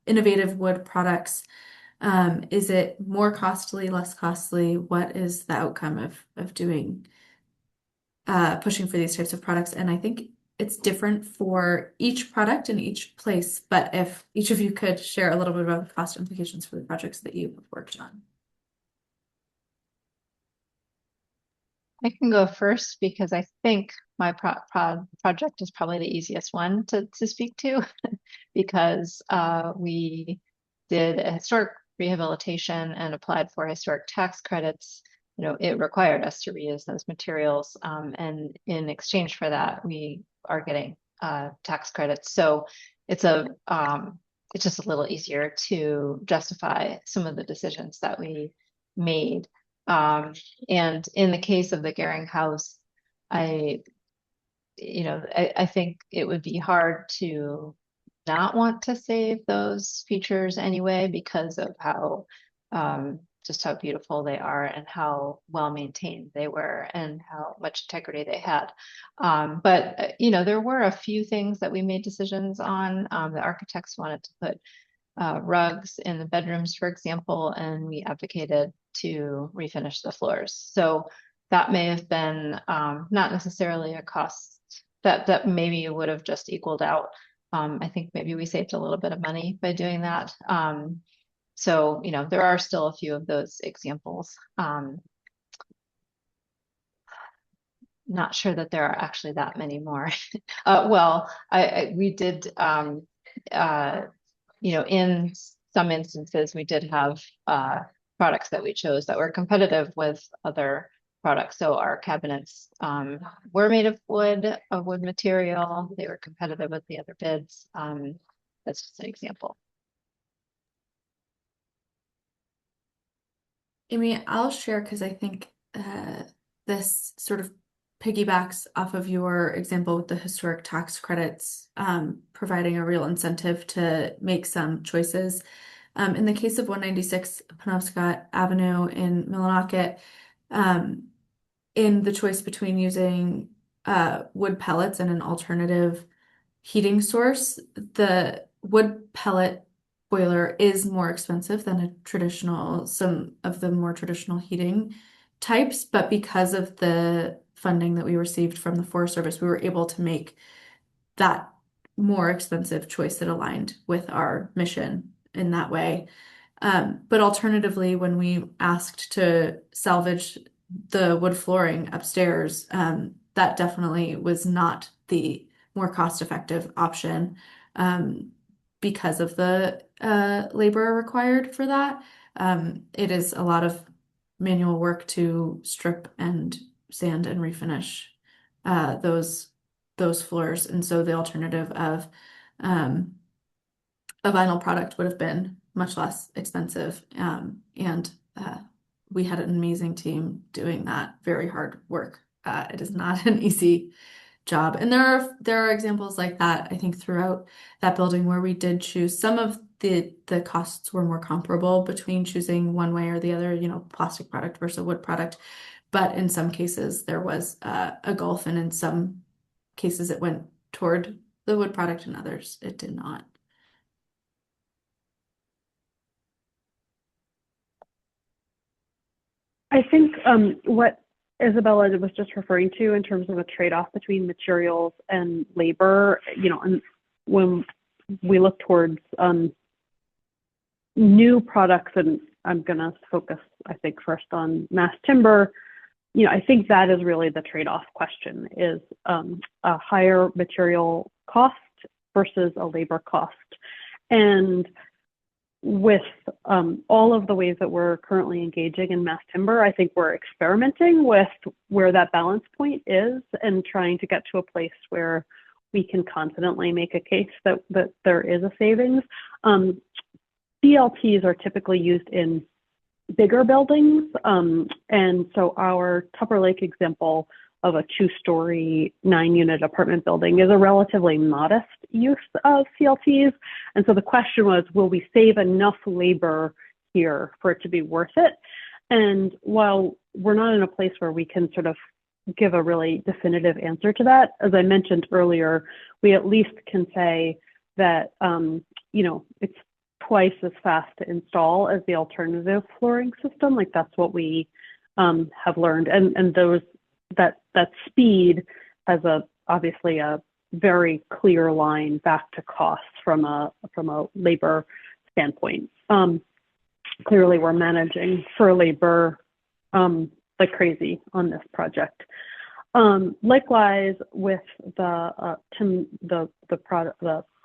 innovative wood products. Is it more costly, less costly? What is the outcome of doing pushing for these types of products? And I think it's different for each product in each place, but if each of you could share a little bit about the cost implications for the projects that you have worked on. I can go first because I think my project is probably the easiest one to speak to because we did a historic rehabilitation and applied for historic tax credits. It required us to reuse those materials, and in exchange for that, we are getting tax credits. So it's just a little easier to justify some of the decisions that we made. And in the case of the Gehring House, I think it would be hard to not want to save those features anyway because of how just how beautiful they are and how well maintained they were and how much integrity they had. But there were a few things that we made decisions on. The architects wanted to put rugs in the bedrooms, for example, and we advocated to refinish the floors. So that may have been not necessarily a cost that maybe would have just equaled out. I think maybe we saved a little bit of money by doing that. So, there are still a few of those examples. Not sure that there are actually that many more. Well, we did, in some instances, we did have products that we chose that were competitive with other products. So our cabinets were made of wood material. They were competitive with the other bids. That's just an example. Amy, I'll share because I think this sort of piggybacks off of your example with the historic tax credits, providing a real incentive to make some choices. In the case of 196 Penobscot Avenue in Millinocket, in the choice between using wood pellets and an alternative heating source, the wood pellet boiler is more expensive than some of the more traditional heating types, but because of the funding that we received from the Forest Service, we were able to make that more expensive choice that aligned with our mission in that way. But alternatively, when we asked to salvage the wood flooring upstairs, that definitely was not the more cost-effective option, because of the labor required for that. It is a lot of manual work to strip and sand and refinish those floors, and so the alternative of a vinyl product would have been much less expensive. And we had an amazing team doing that very hard work. It is not an easy job. And there are examples like that, I think, throughout that building where we did choose some of the costs were more comparable between choosing one way or the other, plastic product versus wood product. But in some cases there was a gulf, and in some cases it went toward the wood product, and others it did not. I think what Isabella was just referring to in terms of a trade-off between materials and labor, and when we look towards new products, and I'm going to focus, I think, first on mass timber, I think that is really the trade-off question, is a higher material cost versus a labor cost. And with all of the ways that we're currently engaging in mass timber, I think we're experimenting with where that balance point is and trying to get to a place where we can confidently make a case that there is a savings. CLTs are typically used in bigger buildings. And so our Tupper Lake example of a 2-story, 9-unit apartment building is a relatively modest use of CLTs. And so the question was, will we save enough labor here for it to be worth it? And while we're not in a place where we can sort of give a really definitive answer to that, as I mentioned earlier, we at least can say that, it's twice as fast to install as the alternative flooring system. Like, that's what we have learned. And that speed has obviously a very clear line back to costs from a labor standpoint. Clearly, we're managing for labor like crazy on this project. Likewise, with the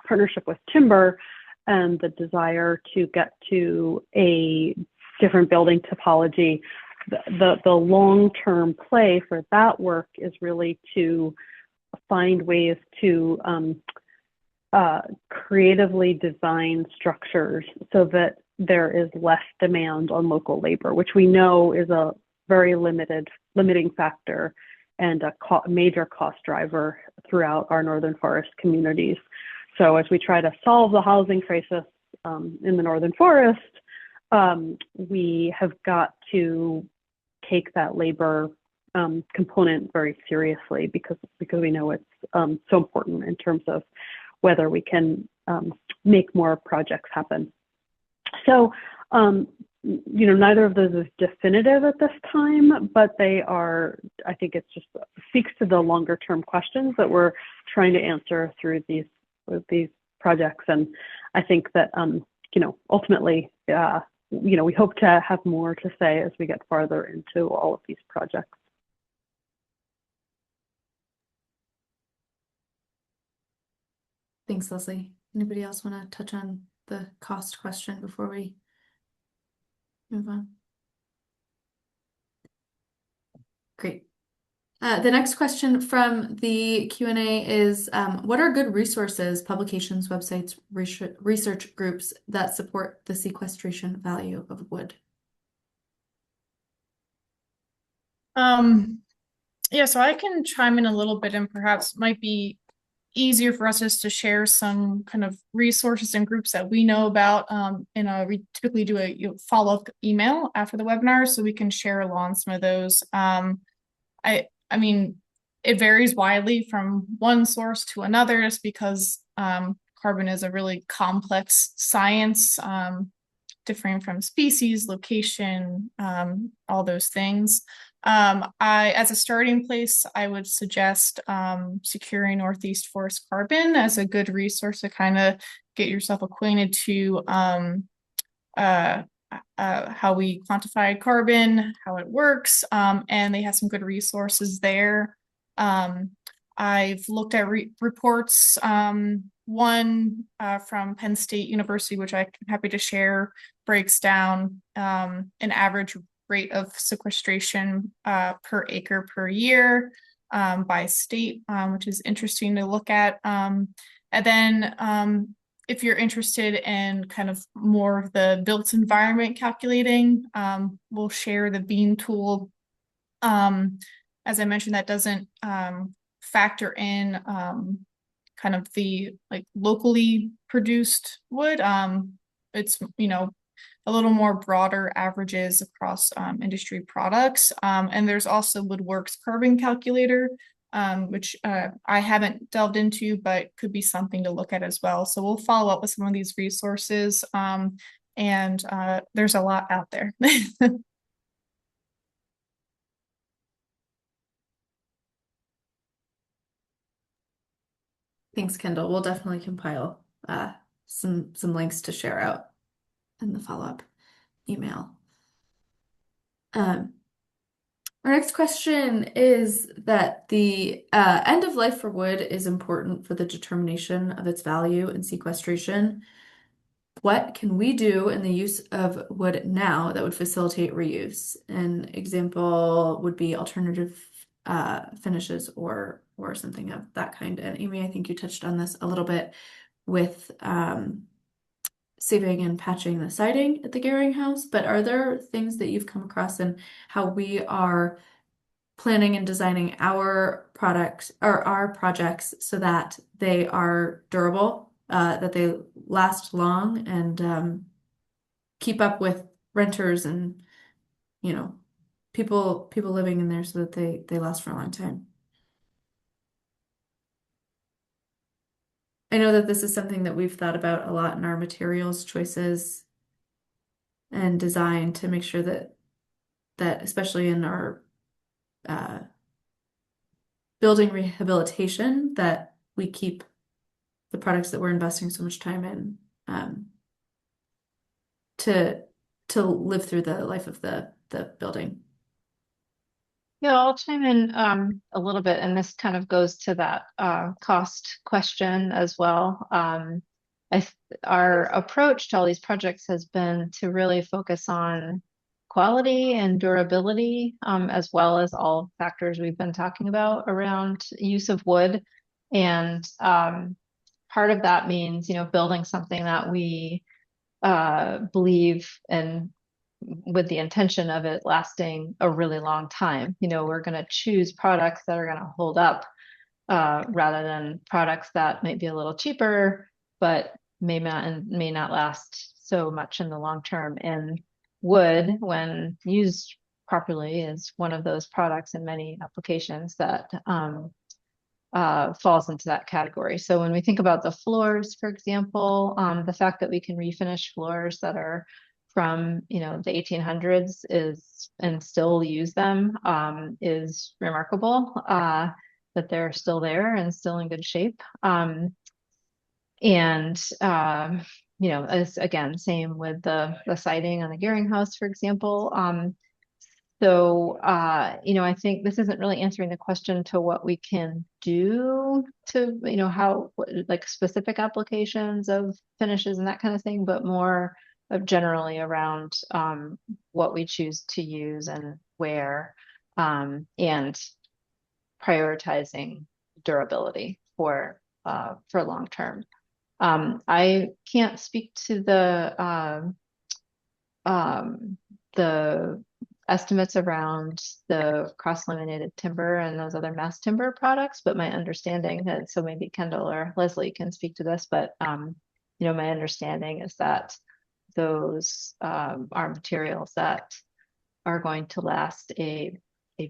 partnership with Timber and the desire to get to a different building topology, the long-term play for that work is really to find ways to creatively design structures so that there is less demand on local labor, which we know is a very limiting factor and a major cost driver throughout our Northern Forest communities. So as we try to solve the housing crisis in the Northern Forest, we have got to take that labor component very seriously because we know it's so important in terms of whether we can make more projects happen. So, neither of those is definitive at this time, but they are, I think it just speaks to the longer term questions that we're trying to answer through these projects. And I think that, ultimately, we hope to have more to say as we get farther into all of these projects. Thanks, Leslie. Anybody else want to touch on the cost question before we move on? Great. The next question from the Q&A is, what are good resources, publications, websites, research groups that support the sequestration value of wood? Yeah, so I can chime in a little bit, and perhaps might be easier for us just to share some kind of resources and groups that we know about. We typically do a follow-up email after the webinar, so we can share along some of those. I mean, it varies widely from one source to another, just because carbon is a really complex science, differing from species, location, all those things. As a starting place, I would suggest securing Northeast Forest Carbon as a good resource to kind of get yourself acquainted to how we quantify carbon, how it works, and they have some good resources there. I've looked at reports, one from Penn State University, which I'm happy to share, breaks down an average rate of sequestration per acre per year by state, which is interesting to look at. And then if you're interested in kind of more of the built environment calculating, we'll share the beam tool. As I mentioned, that doesn't factor in kind of the like locally produced wood. It's, you know, a little more broader averages across industry products. And there's also Woodworks carbon calculator, which I haven't delved into, but could be something to look at as well. So we'll follow up with some of these resources. And there's a lot out there. Thanks, Kendall. We'll definitely compile some links to share out in the follow-up email. Our next question is that the end of life for wood is important for the determination of its value and sequestration. What can we do in the use of wood now that would facilitate reuse? An example would be alternative finishes or something of that kind. And Amy, I think you touched on this a little bit with saving and patching the siding at the Garing house, but are there things that you've come across in how we are planning and designing our products or our projects so that they are durable, that they last long and keep up with renters and, you know, people living in there so that they last for a long time? I know that this is something that we've thought about a lot in our materials choices and design to make sure that especially in our building rehabilitation, that we keep the products that we're investing so much time in to live through the life of the building. Yeah, I'll chime in a little bit, and this kind of goes to that cost question as well. Our approach to all these projects has been to really focus on quality and durability, as well as all factors we've been talking about around use of wood. And part of that means, you know, building something that we believe and with the intention of it lasting a really long time. You know, we're going to choose products that are going to hold up rather than products that might be a little cheaper, but may not last so much in the long term. And wood, when used properly, is one of those products in many applications that falls into that category. So when we think about the floors, for example, the fact that we can refinish floors that are from, you know, the 1800s is and still use them is remarkable, that they're still there and still in good shape. You know, as again, same with the siding on the Garing house, for example. You know, I think this isn't really answering the question to what we can do to, you know, how like specific applications of finishes and that kind of thing, but more of generally around what we choose to use and where, and prioritizing durability for long term. I can't speak to the estimates around the cross-laminated timber and those other mass timber products, but my understanding that, so maybe Kendall or Leslie can speak to this, but you know, my understanding is that those are materials that are going to last a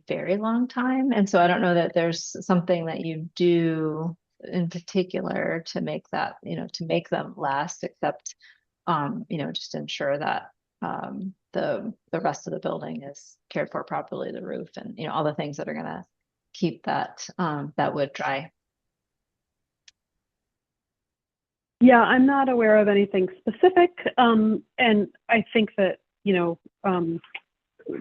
very long time. And so I don't know that there's something that you do in particular to make that, you know, to make them last, except you know, just ensure that the rest of the building is cared for properly, the roof, and, you know, all the things that are going to keep that that wood dry. Yeah, I'm not aware of anything specific, and I think that you know,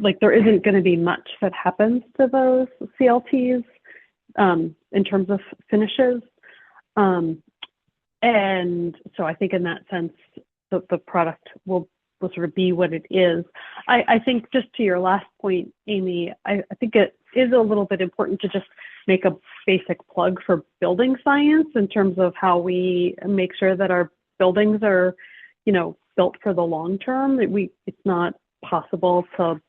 like there isn't going to be much that happens to those CLTs in terms of finishes. And so I think in that sense, the product will sort of be what it is. I think just to your last point, Amy, I think it is a little bit important to just make a basic plug for building science in terms of how we make sure that our buildings are, you know, built for the long term. It's not possible to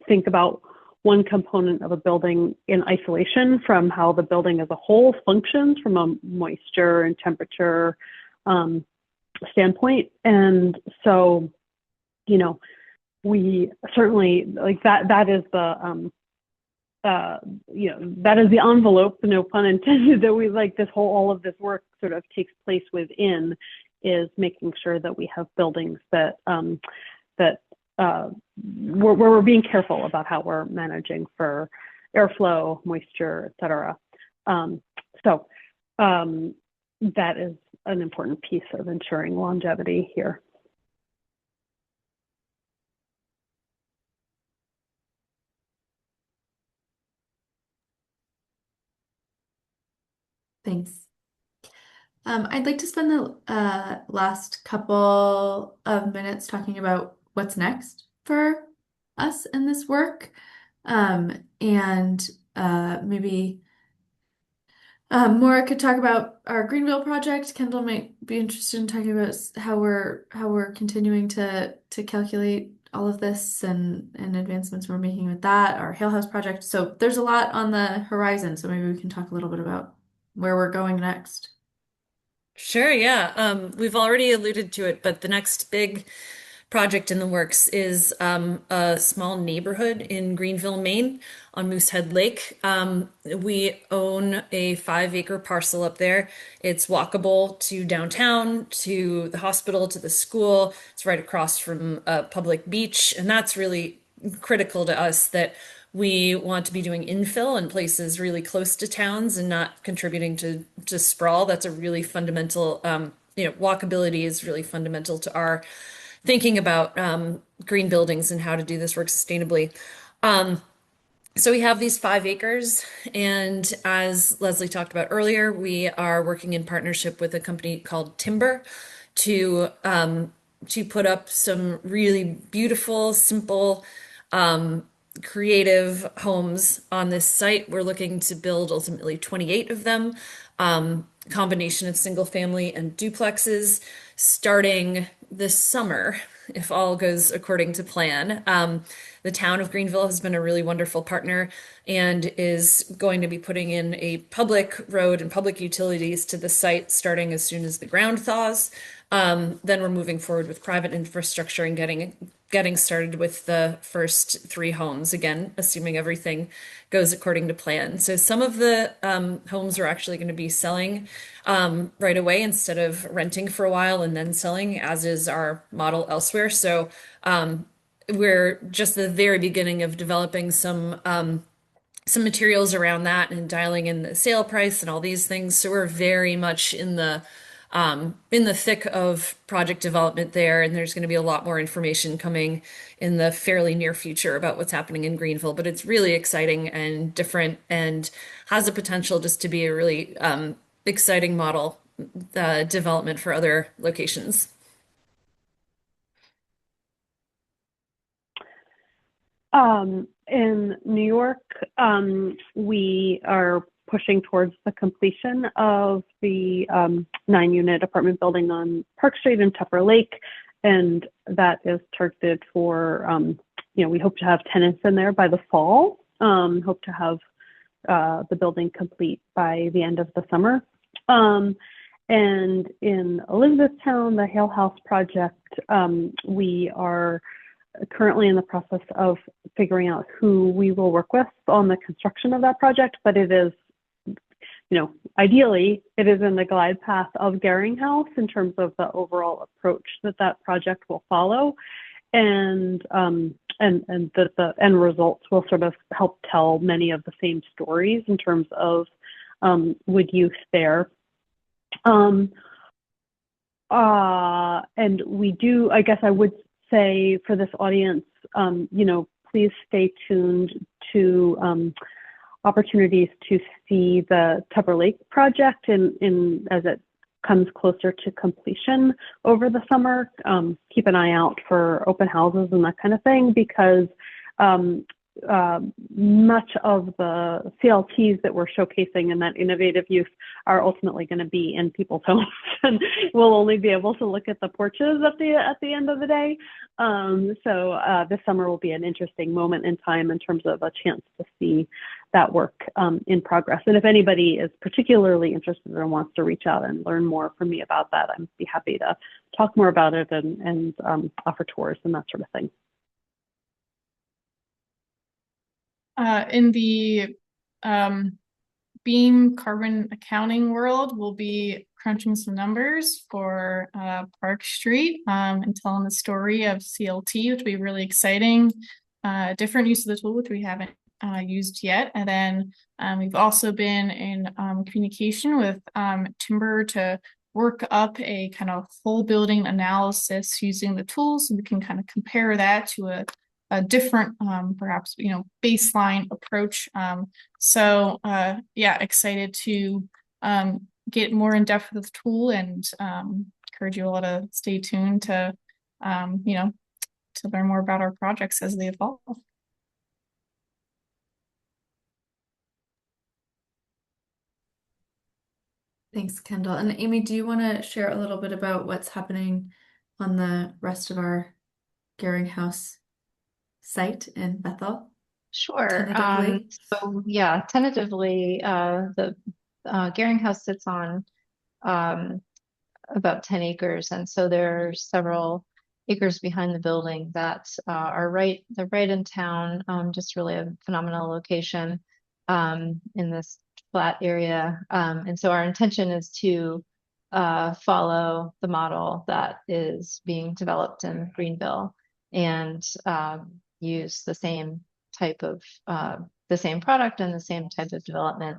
think about one component of a building in isolation from how the building as a whole functions from a moisture and temperature standpoint. And so, you know, we certainly like that is the you know, that is the envelope, no pun intended, that we like this whole, all of this work sort of takes place within, is making sure that we have buildings that where we're being careful about how we're managing for airflow, moisture, et cetera. So that is an important piece of ensuring longevity here. Thanks. I'd like to spend the last couple of minutes talking about what's next for us in this work. And maybe Maura could talk about our Greenville project. Kendall might be interested in talking about how we're continuing to calculate all of this and advancements we're making with that, our Hale House project. So there's a lot on the horizon. So maybe we can talk a little bit about where we're going next. Sure, yeah. We've already alluded to it, but the next big project in the works is a small neighborhood in Greenville, Maine, on Moosehead Lake. We own a 5-acre parcel up there. It's walkable to downtown, to the hospital, to the school. It's right across from a public beach, and that's really critical to us, that we want to be doing infill in places really close to towns and not contributing to sprawl. That's a really fundamental, you know, walkability is really fundamental to our thinking about green buildings and how to do this work sustainably. So we have these 5 acres, and as Leslie talked about earlier, we are working in partnership with a company called Timber to put up some really beautiful, simple, creative homes on this site. We're looking to build ultimately 28 of them, combination of single family and duplexes, starting this summer, if all goes according to plan. The town of Greenville has been a really wonderful partner and is going to be putting in a public road and public utilities to the site starting as soon as the ground thaws. Then we're moving forward with private infrastructure and getting started with the first 3 homes, again, assuming everything goes according to plan. So some of the homes are actually going to be selling right away instead of renting for a while and then selling, as is our model elsewhere. So we're just the very beginning of developing some materials around that and dialing in the sale price and all these things. So we're very much in the thick of project development there, and there's going to be a lot more information coming in the fairly near future about what's happening in Greenville. But it's really exciting and different and has the potential just to be a really exciting model development for other locations. In New York, we are pushing towards the completion of the 9-unit apartment building on Park Street in Tupper Lake, and that is targeted for, you know, we hope to have tenants in there by the fall. Hope to have the building complete by the end of the summer. And in Elizabethtown, the Hale House project, we are currently in the process of figuring out who we will work with on the construction of that project, but it is, you know, ideally it is in the glide path of Gehring House in terms of the overall approach that project will follow, and that the end results will sort of help tell many of the same stories in terms of wood use there. And we do, I guess I would say for this audience, please stay tuned to opportunities to see the Tupper Lake project in as it comes closer to completion over the summer. Keep an eye out for open houses and that kind of thing, because much of the CLTs that we're showcasing in that innovative use are ultimately going to be in people's homes, and we'll only be able to look at the porches at the end of the day. So this summer will be an interesting moment in time in terms of a chance to see that work in progress. And if anybody is particularly interested or wants to reach out and learn more from me about that, I'd be happy to talk more about it and offer tours and that sort of thing. In the beam carbon accounting world, we'll be crunching some numbers for Park Street and telling the story of CLT, which will be really exciting. Different use of the tool, which we haven't used yet. And then we've also been in communication with Timber to work up a kind of whole building analysis using the tools, so we can kind of compare that to a different perhaps baseline approach. So yeah, excited to get more in depth with the tool, and encourage you all to stay tuned to to learn more about our projects as they evolve. Thanks, Kendall. And Amy, do you want to share a little bit about what's happening on the rest of our Garing House site in Bethel? Sure. Tentatively. So yeah, tentatively, the Garing House sits on about 10 acres, and so there's several acres behind the building that are they're right in town. Just really a phenomenal location in this flat area. And so our intention is to follow the model that is being developed in Greenville, and use the same type of the same product and the same type of development,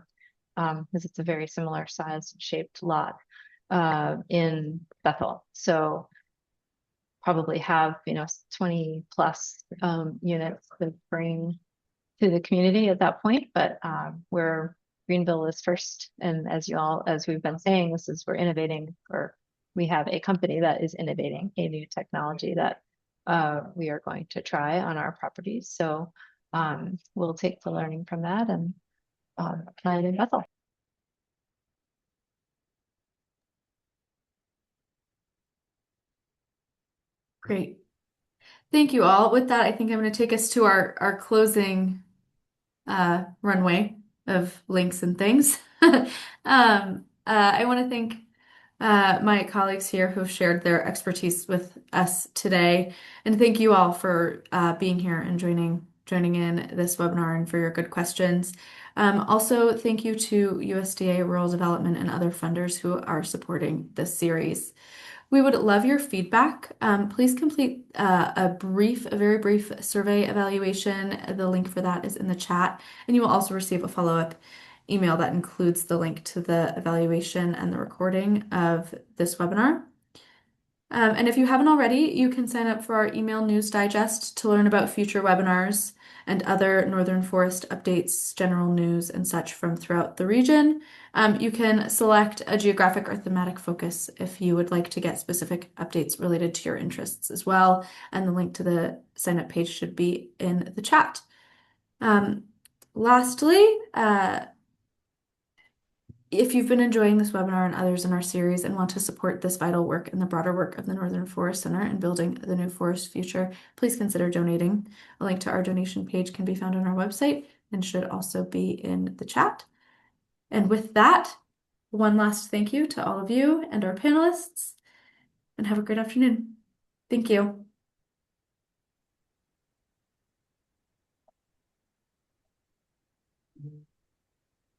because it's a very similar size and shaped lot in Bethel. So probably have 20 plus units to bring to the community at that point. But where Greenville is first, and as we've been saying, we're innovating, or we have a company that is innovating a new technology that we are going to try on our properties. So we'll take the learning from that and apply it in Bethel. Great. Thank you all. With that, I think I'm going to take us to our closing runway of links and things. I want to thank my colleagues here who've shared their expertise with us today, and thank you all for being here and joining in this webinar and for your good questions. Also, thank you to USDA Rural Development and other funders who are supporting this series. We would love your feedback. Please complete a very brief survey evaluation. The link for that is in the chat, and you will also receive a follow-up email that includes the link to the evaluation and the recording of this webinar. And if you haven't already, you can sign up for our email news digest to learn about future webinars and other Northern Forest updates, general news, and such from throughout the region. You can select a geographic or thematic focus if you would like to get specific updates related to your interests as well. And the link to the sign up page should be in the chat. Lastly, if you've been enjoying this webinar and others in our series and want to support this vital work and the broader work of the Northern Forest Center in building the new forest future, please consider donating. A link to our donation page can be found on our website and should also be in the chat. And with that, one last thank you to all of you and our panelists, and have a great afternoon. Thank you.